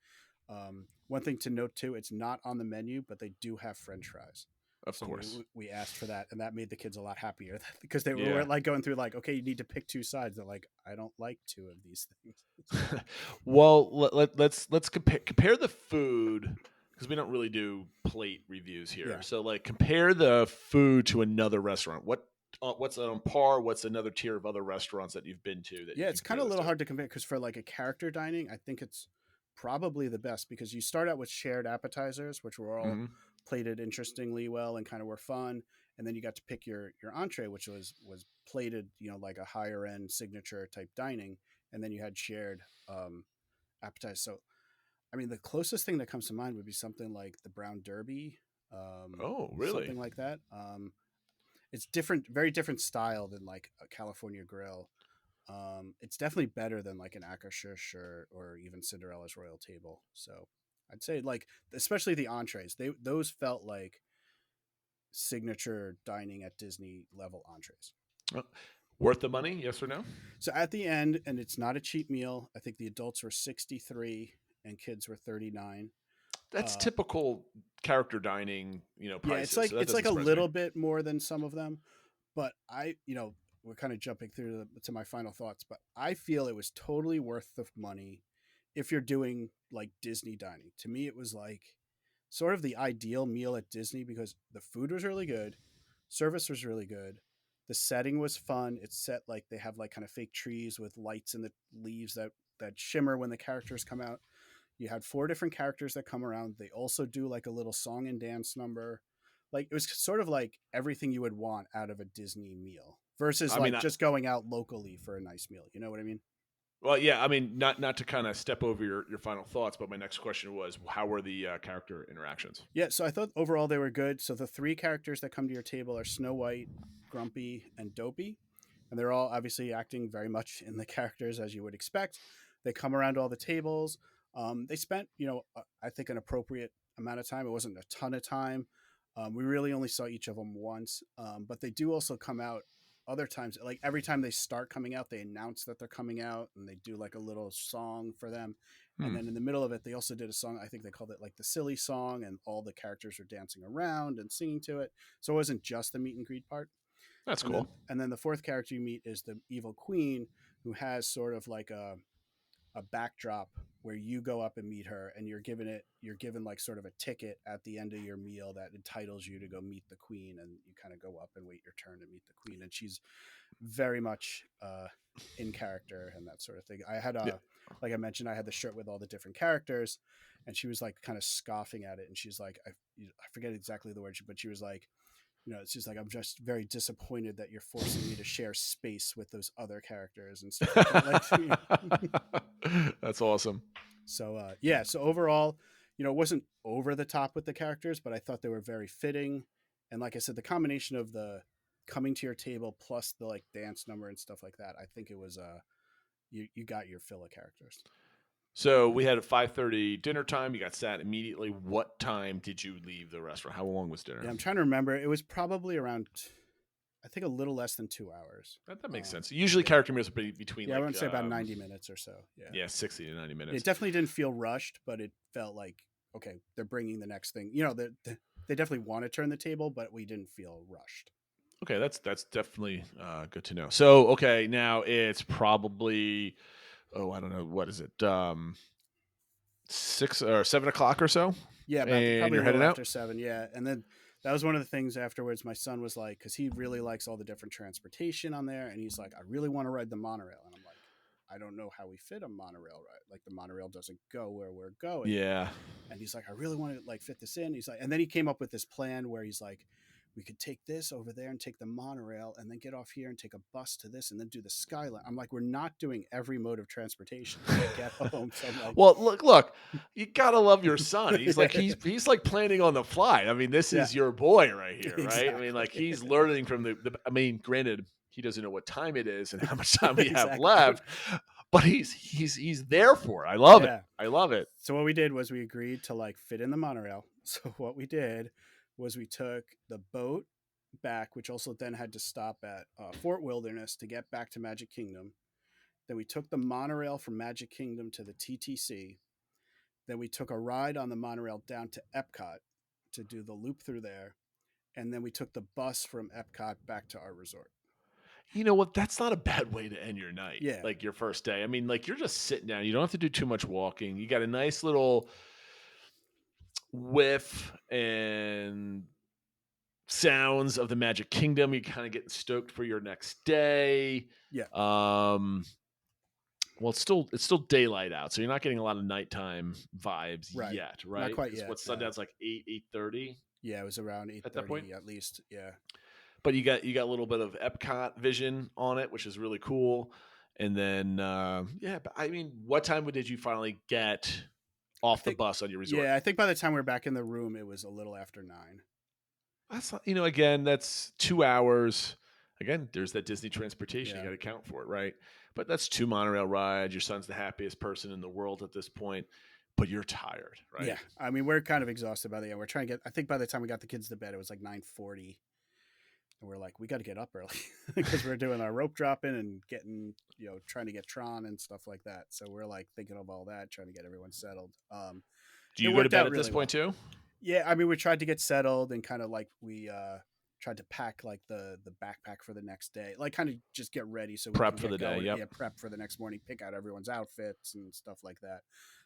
One thing to note too, it's not on the menu, but they do have French fries. Of course. We asked for that, and that made the kids a lot happier because they were like going through like, okay, you need to pick two sides. They're like, I don't like two of these things. Well, let's compare the food, because we don't really do plate reviews here. Yeah. So like compare the food to another restaurant. What's on par? What's another tier of other restaurants that you've been to? It's kind of a little hard to compare because for like a character dining, I think it's probably the best because you start out with shared appetizers, which were all plated interestingly well and kind of were fun, and then you got to pick your entree, which was plated, like a higher end signature type dining, and then you had shared appetizers. So, I mean, the closest thing that comes to mind would be something like the Brown Derby. Oh, really? Something like that. It's different, very different style than like a California Grill. It's definitely better than like an Akashish or even Cinderella's Royal Table. So I'd say like, especially the entrees, those felt like signature dining at Disney level entrees. Worth the money? Yes or no? So at the end, and it's not a cheap meal. I think the adults were 63 and kids were 39. That's typical character dining, prices. Yeah, it's like a little bit more than some of them, but we're kind of jumping through to my final thoughts, but I feel it was totally worth the money. if you're doing like Disney dining. To me, it was like sort of the ideal meal at Disney because the food was really good, service was really good, the setting was fun. It's set like they have like kind of fake trees with lights in the leaves that shimmer when the characters come out. You had 4 different characters that come around. They also do like a little song and dance number. Like it was sort of like everything you would want out of a Disney meal versus I like mean, just going out locally for a nice meal. You know what I mean? well, yeah. I mean, not to kind of step over your final thoughts, but my next question was, how were the character interactions? Yeah, so I thought overall they were good. So the 3 characters that come to your table are Snow White, Grumpy, and Dopey. And they're all obviously acting very much in the characters as you would expect. They come around all the tables. They spent, I think an appropriate amount of time. It wasn't a ton of time. We really only saw each of them once. But they do also come out other times. Like every time they start coming out, they announce that they're coming out and they do like a little song for them. And then in the middle of it, they also did a song. I think they called it like the silly song, and all the characters were dancing around and singing to it. So it wasn't just the meet and greet part. That's And cool. then the 4th character you meet is the evil queen, who has sort of like a backdrop where you go up and meet her, and you're given like sort of a ticket at the end of your meal that entitles you to go meet the queen, and you kind of go up and wait your turn to meet the queen, and she's very much in character and that sort of thing. I had like I mentioned, I had the shirt with all the different characters, and she was like kind of scoffing at it, and she's like, I forget exactly the word, but she was like, it's just like, I'm just very disappointed that you're forcing me to share space with those other characters and stuff like that. That's awesome. So yeah, so overall, it wasn't over the top with the characters, but I thought they were very fitting. And like I said, the combination of the coming to your table plus the like dance number and stuff like that, I think it was you got your fill of characters. So we had a 5:30 dinner time. You got sat immediately. What time did you leave the restaurant? How long was dinner? Yeah, I'm trying to remember. It was probably around, I think, a little less than 2 hours. That makes sense. Usually character meals are between I would say about 90 minutes or so. Yeah, 60 to 90 minutes. It definitely didn't feel rushed, but it felt like, okay, they're bringing the next thing. They definitely want to turn the table, but we didn't feel rushed. Okay, that's definitely good to know. So, okay, now it's probably, I don't know, what is it, 6 or 7 o'clock or so? Yeah, and probably you're a heading little out? after 7. Yeah, and then that was one of the things afterwards. My son was like, because he really likes all the different transportation on there, and he's like, I really want to ride the monorail, and I'm like, I don't know how we fit a monorail ride. Like the monorail doesn't go where we're going. Yeah. And he's like, I really want to like fit this in. He's like, and then he came up with this plan where he's like, we could take this over there and take the monorail and then get off here and take a bus to this and then do the skyline. I'm like, we're not doing every mode of transportation to get home. So I'm like, Well, look, you gotta love your son. He's like he's like planning on the fly. I mean, this is your boy right here, right? Exactly. I mean, like he's learning from the. I mean, granted, he doesn't know what time it is and how much time we have Exactly. left, but he's there for it. I love it. I love it. So what we did was we agreed to like fit in the monorail. So what we did was we took the boat back, which also then had to stop at Fort Wilderness to get back to Magic Kingdom. Then we took the monorail from Magic Kingdom to the TTC. Then we took a ride on the monorail down to Epcot to do the loop through there. And then we took the bus from Epcot back to our resort. You know what? That's not a bad way to end your night. Yeah. Like your first day. I mean, like you're just sitting down. You don't have to do too much walking. You got a nice little whiff and sounds of the Magic Kingdom. You're kind of getting stoked for your next day. Yeah. Well, it's still daylight out, so you're not getting a lot of nighttime vibes yet, right? Not quite yet. What sundown's like 8:30? Yeah, it was around 8:30 at that point at least. Yeah. But you got a little bit of Epcot vision on it, which is really cool. And then but I mean, what time did you finally get off the bus on your resort? Yeah, I think by the time we were back in the room, it was a little after 9. That's not, again, that's 2 hours. Again, there's that Disney transportation. Yeah. You got to account for it, right? But that's 2 monorail rides. Your son's the happiest person in the world at this point, but you're tired, right? Yeah, I mean, we're kind of exhausted by the end. We're trying to get. I think by the time we got the kids to bed, it was like 9:40, and we're like, we got to get up early because we're doing our rope dropping and getting, trying to get Tron and stuff like that. So we're like thinking of all that, trying to get everyone settled. Do you go to bed at this point too? Yeah, I mean, we tried to get settled and kind of like we tried to pack like the backpack for the next day, like kind of just get ready so we Prep can for get the day, going. yep. Yeah, prep for the next morning, pick out everyone's outfits and stuff like that.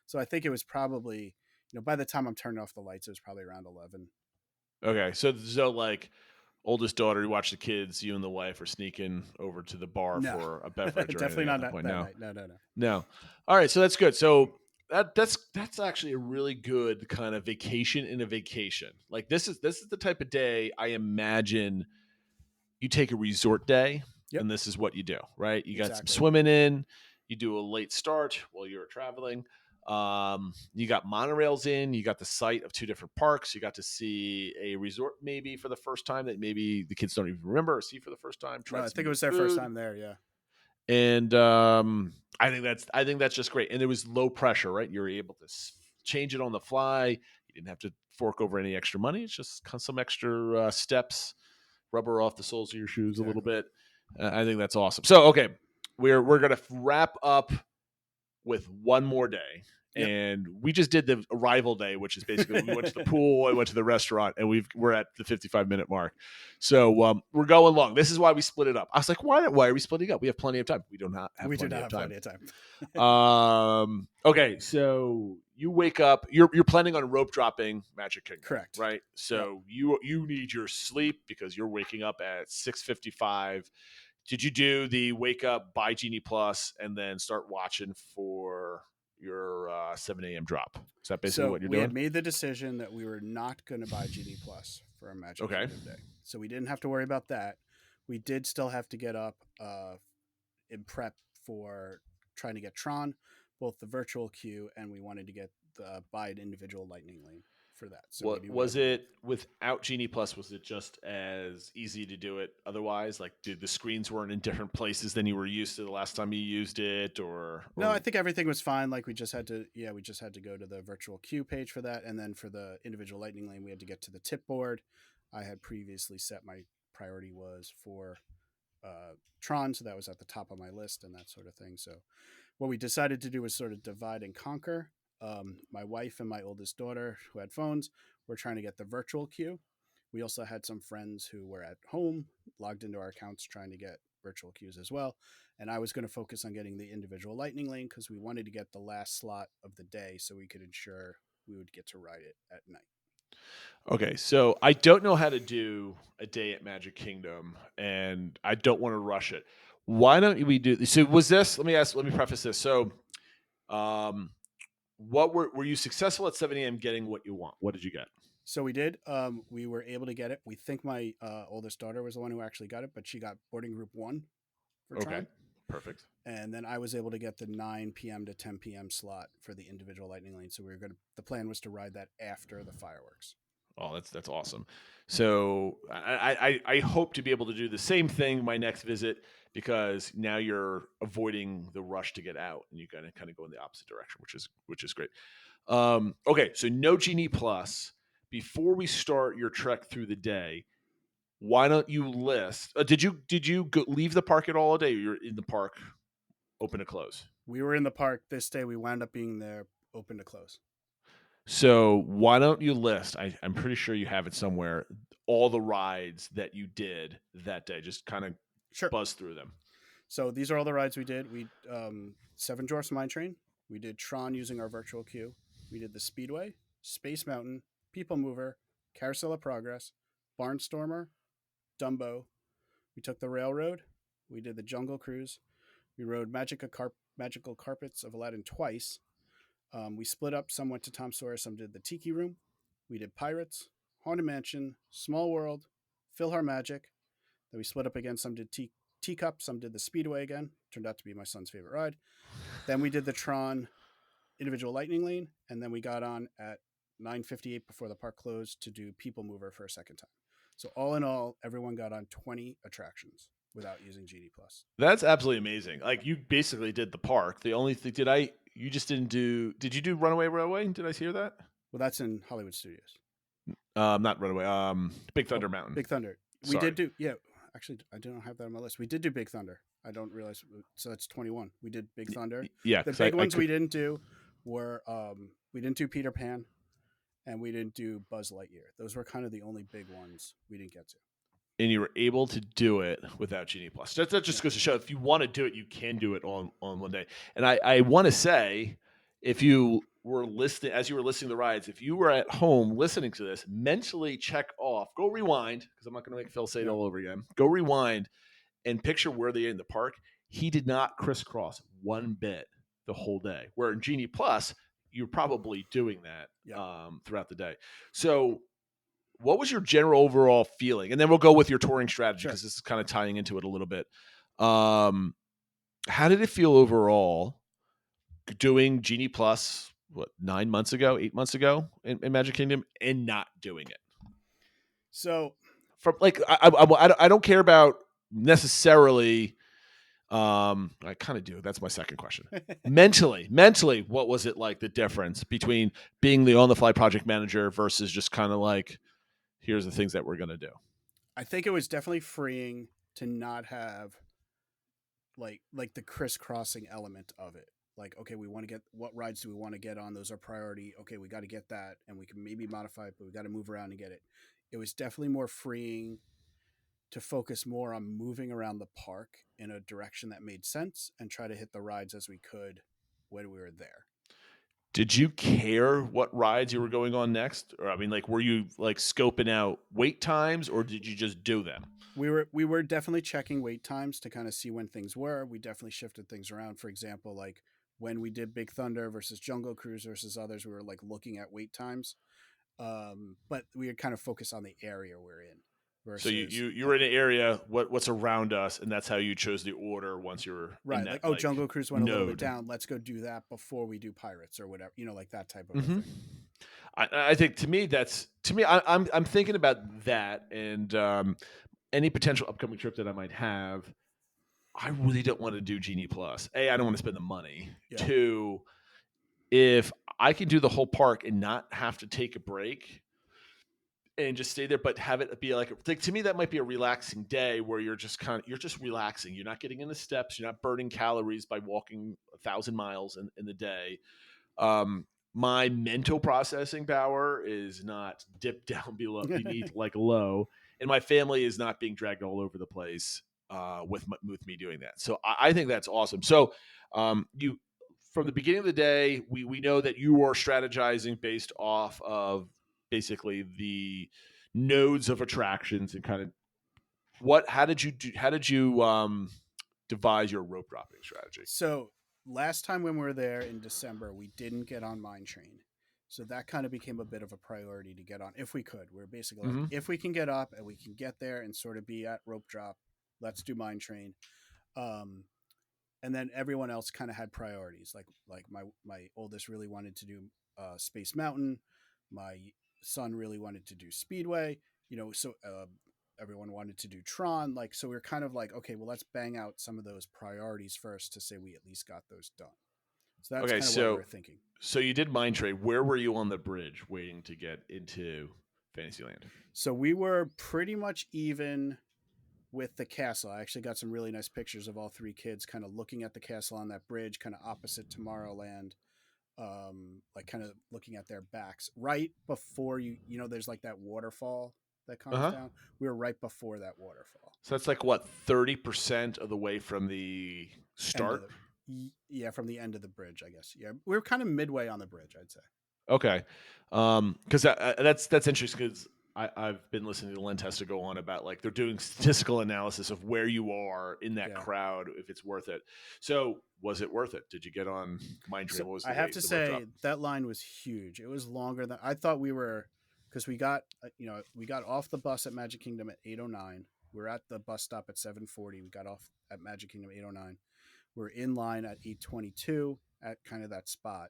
So I think it was probably, by the time I'm turning off the lights, it was probably around 11. Okay, so like oldest daughter, you watch the kids, you and the wife are sneaking over to the bar No. for a beverage or Definitely anything not at that that, point. that No, night. No. no. All right, so that's good. So that's actually a really good kind of vacation in a vacation. Like this is the type of day I imagine you take a resort day, Yep. and this is what you do, right? You got some Exactly. swimming in, you do a late start while you're traveling. You got monorails in, you got the site of 2 different parks, you got to see a resort maybe for the first time that maybe the kids don't even remember or see for the first time. No, I Some think it new was their first food. time there. Yeah. And I think that's just great. And there was low pressure, right? You were able to change it on the fly. You didn't have to fork over any extra money. It's just some extra steps, rubber off the soles of your shoes a little bit. I think that's awesome. So okay, we're gonna wrap up with one more day. Yep. And we just did the arrival day, which is basically we went to the pool, I went to the restaurant, and we're at the 55-minute mark. So we're going long. This is why we split it up. I was like, why are we splitting up? We have plenty of time. We do not have We do plenty not of have time. plenty of time. Okay, so you wake up. You're planning on rope dropping Magic Kingdom, Correct. right? So you need your sleep because you're waking up at 6:55. Did you do the wake up, buy Genie Plus, and then start watching for your 7 a.m. drop? Is that basically what you're we doing? had made the decision that we were not going to buy Genie Plus for our Magic Kingdom day, so we didn't have to worry about that. We did still have to get up in prep for trying to get Tron, both the virtual queue, and we wanted to get buy an individual Lightning Lane for that. So What was it without Genie Plus? Was it just as easy to do it otherwise? Like, did the screens weren't in different places than you were used to the last time you used it, or? No, I think everything was fine. Like we just had to go to the virtual queue page for that, and then for the individual Lightning Lane, we had to get to the tip board. I had previously set my priority was for Tron, so that was at the top of my list and that sort of thing. So what we decided to do was sort of divide and conquer. My wife and my oldest daughter, who had phones, were trying to get the virtual queue. We also had some friends who were at home, logged into our accounts, trying to get virtual queues as well. And I was going to focus on getting the individual Lightning Lane because we wanted to get the last slot of the day so we could ensure we would get to ride it at night. Okay, so I don't know how to do a day at Magic Kingdom, and I don't want to rush it. Why don't we do? So was this? Let me preface this. So, what were you successful at 7 a.m. getting what you want? What did you get? So we did. We were able to get it. We think my oldest daughter was the one who actually got it, but she got boarding group 1 for Tron. Okay, perfect. And then I was able to get the 9 p.m. to 10 p.m. slot for the individual Lightning Lane. So the plan was to ride that after the fireworks. Oh, that's awesome. So I hope to be able to do the same thing my next visit because now you're avoiding the rush to get out and you kind of go in the opposite direction, which is great. Okay, so no Genie Plus. Before we start your trek through the day, why don't you list? Did you leave the park at all today? Or you're in the park, open to close. We were in the park this day. We wound up being there, open to close. So why don't you list? I'm pretty sure you have it somewhere. All the rides that you did that day, just kind of buzz through them. So these are all the rides we did. We Seven Dwarfs Mine Train. We did Tron using our virtual queue. We did the Speedway, Space Mountain, People Mover, Carousel of Progress, Barnstormer, Dumbo. We took the Railroad. We did the Jungle Cruise. We rode Magical Carpets of Aladdin twice. We split up. Some went to Tom Sawyer. Some did the Tiki Room. We did Pirates, Haunted Mansion, Small World, PhilharMagic. Then we split up again. Some did Teacup. Some did the Speedway again. Turned out to be my son's favorite ride. Then we did the Tron individual Lightning Lane. And then we got on at 9:58 before the park closed to do People Mover for a second time. So all in all, everyone got on 20 attractions without using Genie Plus. That's absolutely amazing. Like you basically did the park. The only thing you just didn't do. Did you do Runaway Railway? Did I hear that? Well, that's in Hollywood Studios. Not Runaway. Big Thunder Mountain. Big Thunder. We did do. Yeah, actually, I don't have that on my list. We did do Big Thunder. I don't realize. So that's 21. We did Big Thunder. Yeah, the big ones we didn't do were we didn't do Peter Pan, and we didn't do Buzz Lightyear. Those were kind of the only big ones we didn't get to. and you were able to do it without Genie Plus. That just goes to show if you want to do it, you can do it on one day. And I want to say, if you were listening, as you were listening to the rides, if you were at home listening to this, mentally check off, go rewind, because I'm not going to make Phil say it all over again. Go rewind and picture where they are in the park. He did not crisscross one bit the whole day. Where in Genie Plus, you're probably doing that throughout the day. So what was your general overall feeling? And then we'll go with your touring strategy because this is kind of tying into it a little bit. How did it feel overall doing Genie Plus, 8 months ago in Magic Kingdom and not doing it? So from like, I don't care about necessarily. I kind of do. That's my second question. mentally, what was it like, the difference between being the on-the-fly project manager versus just kind of like, here's the things that we're going to do? I think it was definitely freeing to not have like the crisscrossing element of it. Like, okay, we want to get, what rides do we want to get on? Those are priority. Okay, we got to get that, and we can maybe modify it, but we got to move around and get it. It was definitely more freeing to focus more on moving around the park in a direction that made sense and try to hit the rides as we could when we were there. Did you care what rides you were going on next? Or, I mean, like, were you like scoping out wait times, or did you just do them? We were definitely checking wait times to kind of see when things were. We definitely shifted things around. For example, like when we did Big Thunder versus Jungle Cruise versus others, we were like looking at wait times. But we had kind of focused on the area we're in. Versus, so you were in an area, what's around us, and that's how you chose the order once you were right. in that, like, Jungle Cruise went a little bit node. down. Let's go do that before we do Pirates or whatever. Like that type of thing. I think to me, I'm thinking about that, and any potential upcoming trip that I might have. I really don't want to do Genie Plus. A, I don't want to spend the money. Yeah. Two, if I can do the whole park and not have to take a break and just stay there, but have it be like to me, that might be a relaxing day where you're just relaxing. You're not getting in the steps. You're not burning calories by walking 1,000 miles in the day. My mental processing power is not dipped down beneath like low, and my family is not being dragged all over the place with me doing that. So I think that's awesome. So you, from the beginning of the day, we know that you are strategizing based off of basically the nodes of attractions and kind of how did you devise your rope dropping strategy? So last time when we were there in December, we didn't get on Mine Train. So that kind of became a bit of a priority to get on if we could. We're basically like, if we can get up and we can get there and sort of be at rope drop, let's do Mine Train. And then everyone else kind of had priorities. Like my oldest really wanted to do Space Mountain. My son really wanted to do Speedway. So everyone wanted to do Tron. Like, so we're kind of like, okay, well, let's bang out some of those priorities first to say we at least got those done. So that's kind of what we were thinking. So you did Mine Train. Where were you on the bridge waiting to get into Fantasyland? So we were pretty much even with the castle. I actually got some really nice pictures of all three kids kind of looking at the castle on that bridge, kind of opposite Tomorrowland, like kind of looking at their backs right before there's like that waterfall that comes down. We were right before that waterfall. So that's like what, 30% of the way from the start? From the end of the bridge, I guess. Yeah, we were kind of midway on the bridge, I'd say. Okay, because that's interesting because I've been listening to Len Testa go on about like they're doing statistical analysis of where you are in that crowd, if it's worth it. So was it worth it? Did you get on Mine Train? I have to say that line was huge. It was longer than I thought we were, because we got off the bus at Magic Kingdom at 8:09. We were at the bus stop at 7:40. We got off at Magic Kingdom at 8:09. We're in line at 8:22 at kind of that spot.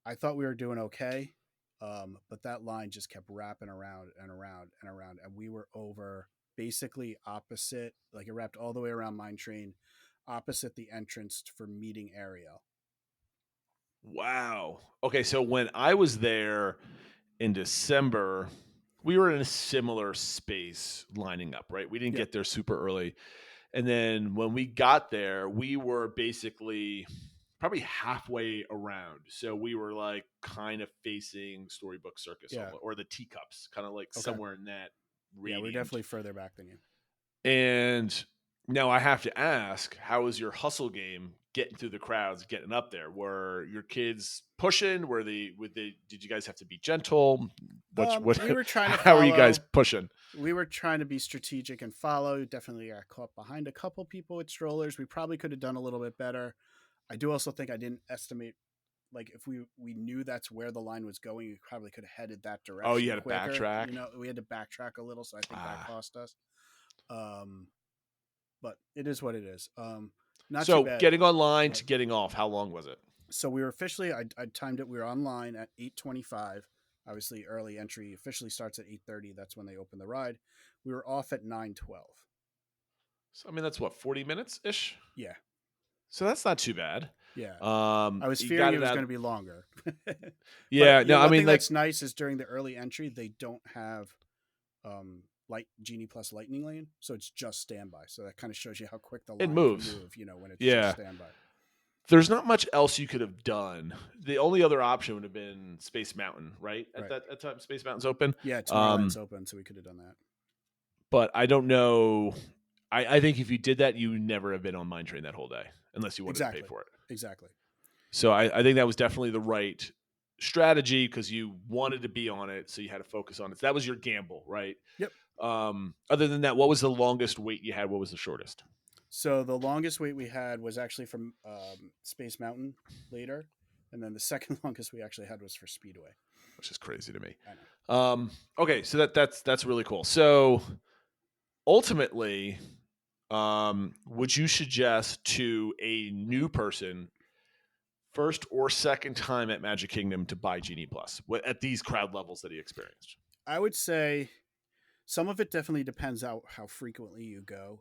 I thought we were doing okay. But that line just kept wrapping around and around and around. And we were over basically opposite, like it wrapped all the way around Mine Train, opposite the entrance for meeting Ariel. Wow. Okay, so when I was there in December, we were in a similar space lining up, right? We didn't get there super early. And then when we got there, we were basically probably halfway around. So we were like kind of facing Storybook Circus or the Teacups, kind of like somewhere in that Yeah, we're radiant. definitely further back than you. And now I have to ask, how was your hustle game getting through the crowds, getting up there? Were your kids pushing? Did you guys have to be gentle? We were trying to how are you guys follow. pushing? We were trying to be strategic and follow. Definitely got caught behind a couple people with strollers. We probably could have done a little bit better. I do also think I didn't estimate, like, if we knew that's where the line was going, we probably could have headed that direction. Oh, you had to quicker. backtrack? You know, we had to backtrack a little, so I think that cost us. But it is what it is. Not so too bad. Getting online to getting off, how long was it? So we were officially, I timed it. We were online at 8:25. Obviously, early entry officially starts at 8:30. That's when they open the ride. We were off at 9:12. So, I mean, that's what, 40 minutes ish? Yeah. So that's not too bad. Yeah. I I was fearing it was going to be longer. Yeah. But, no, I one mean, thing like, that's nice is during the early entry, they don't have Genie plus lightning lane. So it's just standby. So that kind of shows you how quick the line can moves. move, when it's just standby. There's not much else you could have done. The only other option would have been Space Mountain, right? At that time, Space Mountain's open. Yeah, Tomorrowland's open, so we could have done that. But I don't know. I think if you did that, you would never have been on Mine Train that whole day, unless you wanted to pay for it. Exactly. So I think that was definitely the right strategy because you wanted to be on it, so you had to focus on it. So that was your gamble, right? Yep. Other than that, what was the longest wait you had? What was the shortest? So the longest wait we had was actually from Space Mountain later, and then the second longest we actually had was for Speedway, which is crazy to me. I know. Okay, so that's really cool. So ultimately, would you suggest to a new person, first or second time at Magic Kingdom, to buy Genie Plus at these crowd levels that he experienced? I would say some of it definitely depends how frequently you go.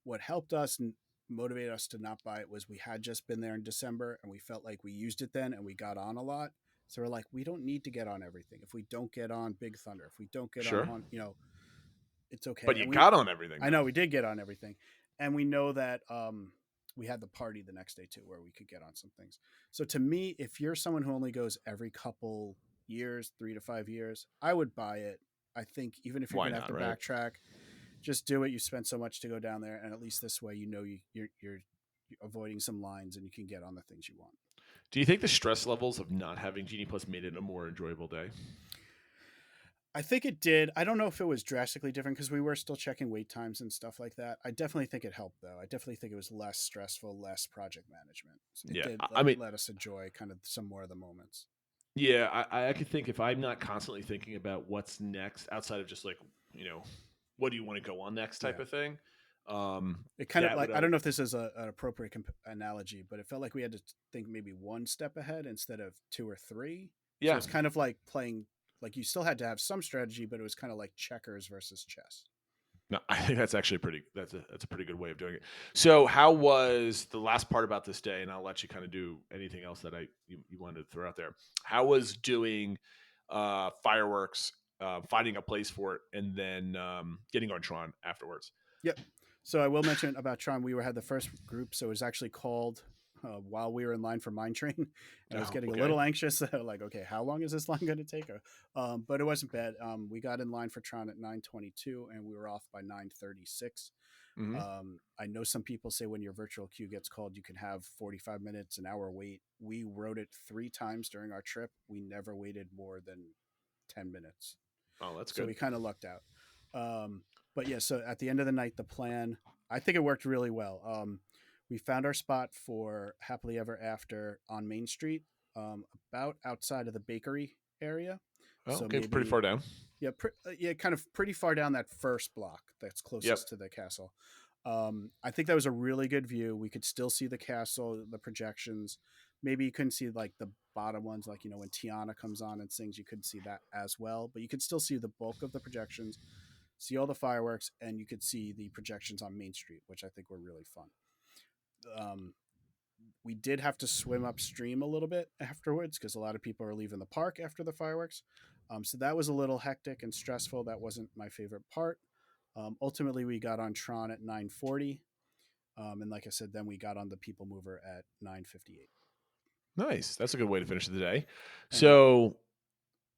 What helped us and motivated us to not buy it was we had just been there in December and we felt like we used it then and we got on a lot. So we're like, we don't need to get on everything. If we don't get on Big Thunder, if we don't get on, it's okay. But you got on everything. I know we did get on everything. And we know that we had the party the next day too, where we could get on some things. So to me, if you're someone who only goes every couple years, 3 to 5 years, I would buy it. I think even if you're going to have to backtrack, just do it. You spent so much to go down there, and at least this way, you're avoiding some lines, and you can get on the things you want. Do you think the stress levels of not having Genie Plus made it a more enjoyable day? I think it did. I don't know if it was drastically different because we were still checking wait times and stuff like that. I definitely think it helped, though. I definitely think it was less stressful, less project management. It did let us enjoy kind of some more of the moments. Yeah, I could think if I'm not constantly thinking about what's next outside of just like, what do you want to go on next type of thing. It kind of like, I don't know if this is an appropriate analogy, but it felt like we had to think maybe one step ahead instead of 2 or 3. Yeah. So it's kind of like playing, like you still had to have some strategy, but it was kind of like checkers versus chess. No, I think that's actually that's a pretty good way of doing it. So how was the last part about this day? And I'll let you kind of do anything else that you wanted to throw out there. How was doing fireworks, finding a place for it, and then getting on Tron afterwards? Yep. So I will mention about Tron, we had the first group, so it was actually called while we were in line for Mine Train, and I was getting a little anxious. Like, okay, how long is this line going to take? But it wasn't bad. We got in line for Tron at 9:22, and we were off by 9:36. Mm-hmm. I know some people say when your virtual queue gets called, you can have 45 minutes, an hour wait. We wrote it 3 times during our trip. We never waited more than 10 minutes. Oh, that's good. So we kind of lucked out. But yeah, so at the end of the night, the plan, I think it worked really well. We found our spot for Happily Ever After on Main Street, about outside of the bakery area. Oh, so okay, pretty far down. Yeah, kind of pretty far down that first block that's closest to the castle. I think that was a really good view. We could still see the castle, the projections. Maybe you couldn't see like the bottom ones, like, when Tiana comes on and sings, you couldn't see that as well, but you could still see the bulk of the projections, see all the fireworks, and you could see the projections on Main Street, which I think were really fun. We did have to swim upstream a little bit afterwards because a lot of people are leaving the park after the fireworks. So that was a little hectic and stressful. That wasn't my favorite part. Ultimately, we got on Tron at 9:40. And like I said, then we got on the People Mover at 9:58. Nice. That's a good way to finish the day. So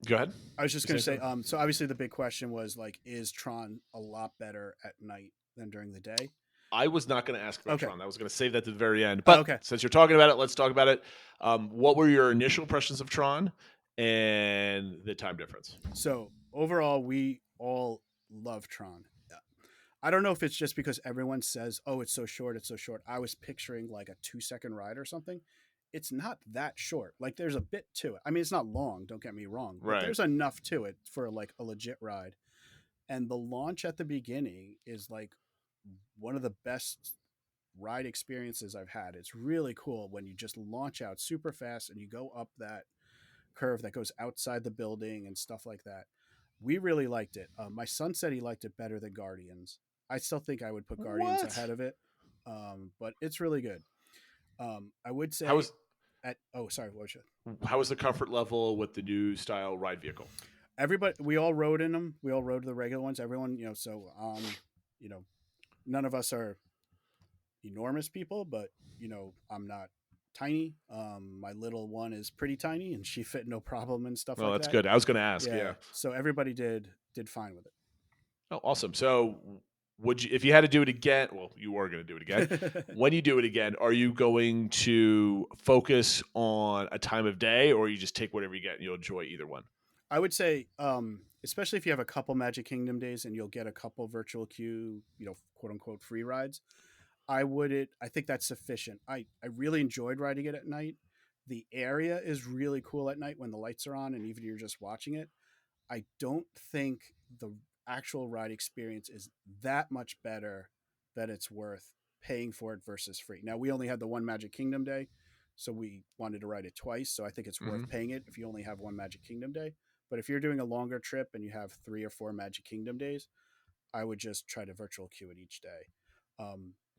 Go ahead. I was just You going to say say, so obviously the big question was like, is Tron a lot better at night than during the day? I was not going to ask about Okay. Tron. I was going to save that to the very end. Oh, But okay. since you're talking about it, let's talk about it. What were your initial impressions of Tron and the time difference? So overall, we all love Tron. I don't know if it's just because everyone says, "Oh, it's so short, it's so short." I was picturing like a 2-second ride or something. It's not that short. Like there's a bit to it. I mean, it's not long. Don't get me wrong, but Right. there's enough to it for like a legit ride. And the launch at the beginning is like one of the best ride experiences I've had. It's really cool when you just launch out super fast and you go up that curve that goes outside the building and stuff like that. We really liked it. My son said he liked it better than Guardians. I still think I would put Guardians What? ahead of it, but it's really good. I would say How was sorry, what was it? how was the comfort level with the new style ride vehicle? Everybody, we all rode in them. We all rode the regular ones. Everyone, you know, none of us are enormous people, but I'm not tiny. My little one is pretty tiny, and she fit no problem and stuff Oh, like that's that. good. I was going to ask. Yeah. So everybody did fine with it. Oh, awesome. So, would you, if you had to do it again? Well, you are going to do it again. When you do it again, are you going to focus on a time of day, or you just take whatever you get and you'll enjoy either one? I would say, especially if you have a couple Magic Kingdom days and you'll get a couple virtual queue, quote unquote free rides. I think that's sufficient. I really enjoyed riding it at night. The area is really cool at night when the lights are on and even you're just watching it. I don't think the actual ride experience is that much better that it's worth paying for it versus free. Now, we only had the one Magic Kingdom day, so we wanted to ride it twice. So I think it's worth paying it if you only have one Magic Kingdom day. But if you're doing a longer trip and you have 3 or 4 Magic Kingdom days, I would just try to virtual queue it each day.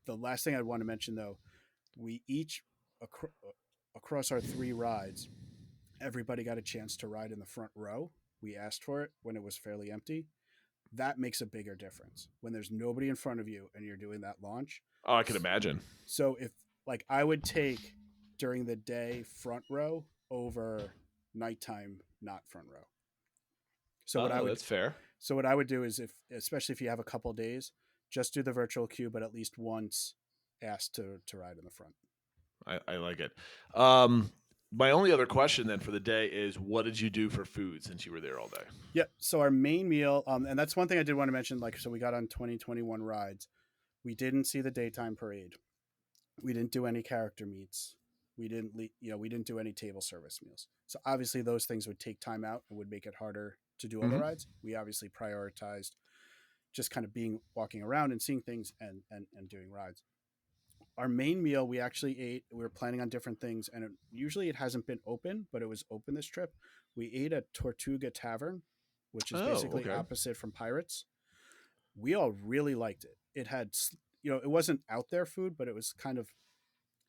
The last thing I'd want to mention, though, we each, across our 3 rides, everybody got a chance to ride in the front row. We asked for it when it was fairly empty. That makes a bigger difference when there's nobody in front of you and you're doing that launch. Oh, I can imagine. So if I would take during the day front row over nighttime not front row. So that's fair. So what I would do is especially if you have a couple days, just do the virtual queue, but at least once ask to ride in the front. I like it. My only other question then for the day is, what did you do for food since you were there all day? Yep. So our main meal, and that's one thing I did want to mention. So we got on 2021 rides. We didn't see the daytime parade. We didn't do any character meets. We didn't do any table service meals. So obviously those things would take time out and would make it harder to do other rides. We obviously prioritized just kind of walking around and seeing things and doing rides. Our main meal, we actually ate. We were planning on different things, and usually it hasn't been open, but it was open this trip. We ate at Tortuga Tavern, which is basically opposite from Pirates. We all really liked it. It had, it wasn't out there food, but it was kind of,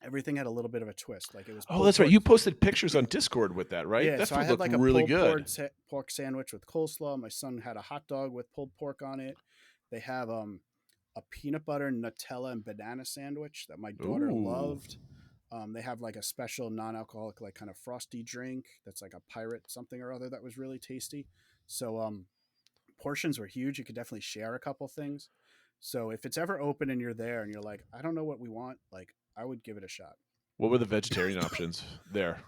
everything had a little bit of a twist. Like it was. Oh, that's right. You posted pictures on Discord with that, right? Yeah, that so food I had looked like a really pulled good. pork sandwich with coleslaw. My son had a hot dog with pulled pork on it. They have a peanut butter, Nutella, and banana sandwich that my daughter loved. They have like a special non-alcoholic, like kind of frosty drink that's like a pirate something or other that was really tasty. So portions were huge. You could definitely share a couple things. So if it's ever open and you're there and you're like, I don't know what we want, like I would give it a shot. What were the vegetarian options there?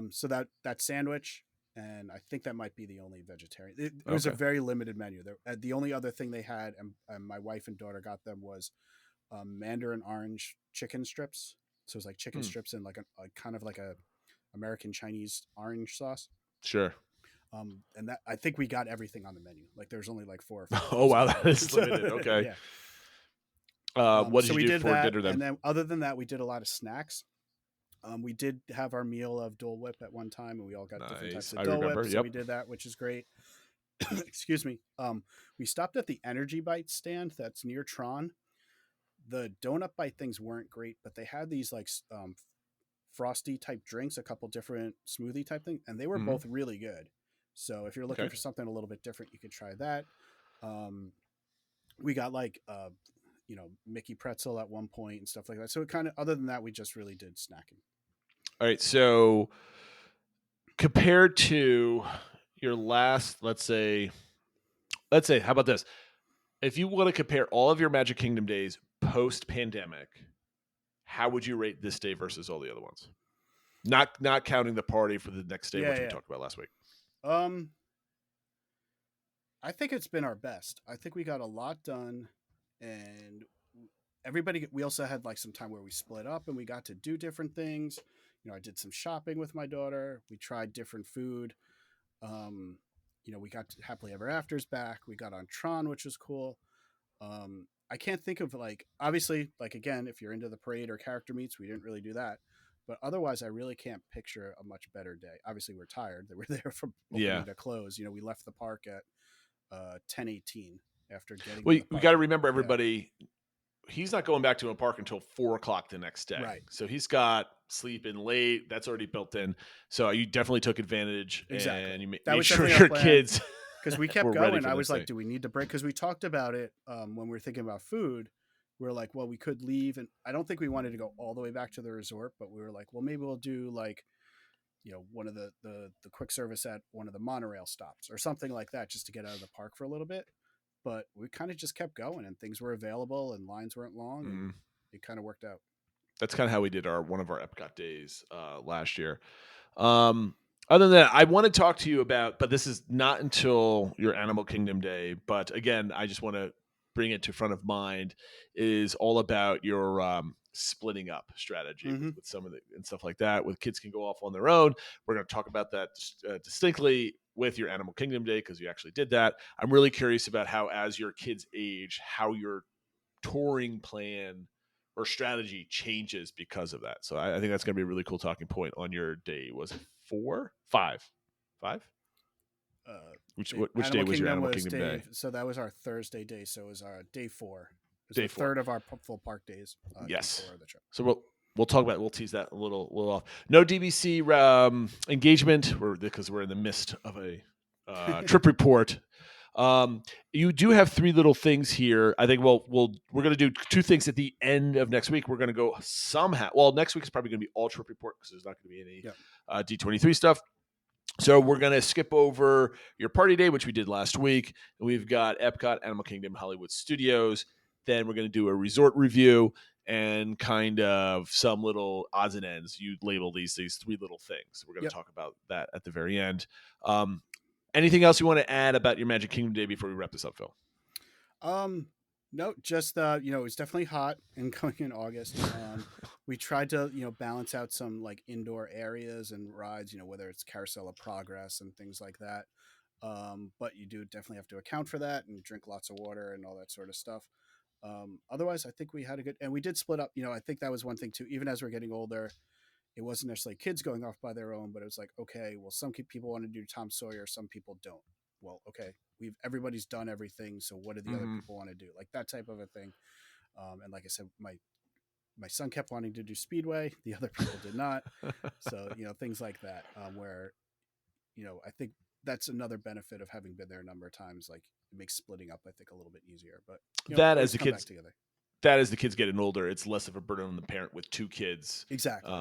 So that sandwich, and I think that might be the only vegetarian. It was a very limited menu. The only other thing they had, and my wife and daughter got them, was mandarin orange chicken strips. So it was like chicken strips in like a kind of like a American Chinese orange sauce. Sure. And that, I think we got everything on the menu. Like there's only like 4 or 5. Oh wow, that is limited. Okay. Yeah. What did you do for dinner then? And then other than that, we did a lot of snacks. We did have our meal of Dole Whip at one time, and we all got different types of Dole Whip. So we did that, which is great. Excuse me. We stopped at the Energy Bite stand that's near Tron. The donut bite things weren't great, but they had these like frosty type drinks, a couple different smoothie type things, and they were both really good. So if you're looking for something a little bit different, you could try that. We got like Mickey pretzel at one point and stuff like that. So it kind of, other than that, we just really did snacking. All right. So compared to your last, let's say, how about this? If you want to compare all of your Magic Kingdom days post-pandemic, how would you rate this day versus all the other ones? Not counting the party for the next day, which we talked about last week. I think it's been our best. I think we got a lot done, and we also had like some time where we split up and we got to do different things. You know, I did some shopping with my daughter. We tried different food. You know, we got Happily Ever Afters back. We got on Tron, which was cool. I can't think of obviously, again, if you're into the parade or character meets, we didn't really do that. But otherwise, I really can't picture a much better day. Obviously, we're tired. That we're there from opening to close. You know, we left the park at 10:18 after getting. Well, we got to remember, everybody. Yeah. He's not going back to a park until 4:00 the next day. Right. So he's got sleeping late. That's already built in. So you definitely took advantage. Exactly. And you made was sure your plan, kids. Because we kept going. I was like, do we need to break? Because we talked about it when we were thinking about food. We were like, well, we could leave. And I don't think we wanted to go all the way back to the resort. But we were like, well, maybe we'll do one of the quick service at one of the monorail stops or something like that, just to get out of the park for a little bit. But we kind of just kept going, and things were available, and lines weren't long, and it kind of worked out. That's kind of how we did one of our Epcot days last year. Other than that, I want to talk to you about, but this is not until your Animal Kingdom day. But again, I just want to bring it to front of mind, is all about your splitting up strategy with some of the and stuff like that. With kids can go off on their own. We're going to talk about that distinctly with your Animal Kingdom day, because you actually did that. I'm really curious about how, as your kids age, how your touring plan or strategy changes because of that. So I think that's going to be a really cool talking point on your day. Was it 4? 5? 5? Which day was your Animal Kingdom day? So that was our Thursday day. So it was our day 4. It was day the 4. third of our full park days. Yes. Day 4 of the trip. So we'll talk about it. We'll tease that a little off. No DVC engagement, because we're in the midst of a trip report. You do have 3 little things here. I think we're going to do 2 things at the end of next week. We're going to go somehow. Well, next week is probably going to be all trip report, because there's not going to be any D23 stuff. So we're going to skip over your party day, which we did last week. And we've got Epcot, Animal Kingdom, Hollywood Studios. Then we're going to do a resort review and kind of some little odds and ends. You label these 3 little things. We're going to talk about that at the very end. Anything else you want to add about your Magic Kingdom day before we wrap this up, Phil? No, just it was definitely hot and going in August. We tried to balance out some indoor areas and rides, whether it's Carousel of Progress and things like that. But you do definitely have to account for that and drink lots of water and all that sort of stuff. Otherwise, I think we had a good, and we did split up. I think that was one thing too. Even as we're getting older, it wasn't necessarily kids going off by their own, but it was like, okay, well, some people want to do Tom Sawyer, some people don't. Well, okay, everybody's done everything, so what do the other people want to do? Like that type of a thing. And like I said, my son kept wanting to do Speedway, the other people did not. So things like that, where I think that's another benefit of having been there a number of times. Like it makes splitting up, I think, a little bit easier. But that as the kids together. That as the kids getting older, it's less of a burden on the parent with 2 kids, exactly,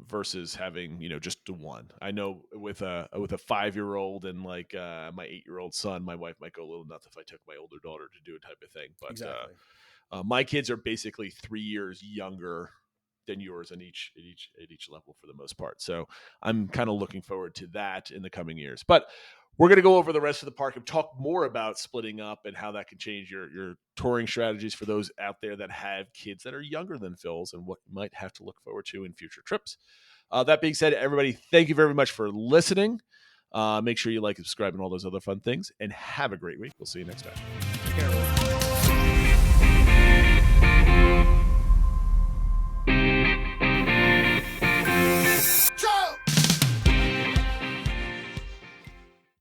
versus having just the one. I know with a 5-year-old and my 8-year-old son, my wife might go a little nuts if I took my older daughter to do a type of thing. But exactly. My kids are basically 3 years younger than yours at each level for the most part. So I'm kind of looking forward to that in the coming years. But we're going to go over the rest of the park and talk more about splitting up and how that can change your touring strategies for those out there that have kids that are younger than Phil's and what you might have to look forward to in future trips. That being said, everybody, thank you very much for listening. Make sure you like, subscribe, and all those other fun things. And have a great week. We'll see you next time. Take care, everyone.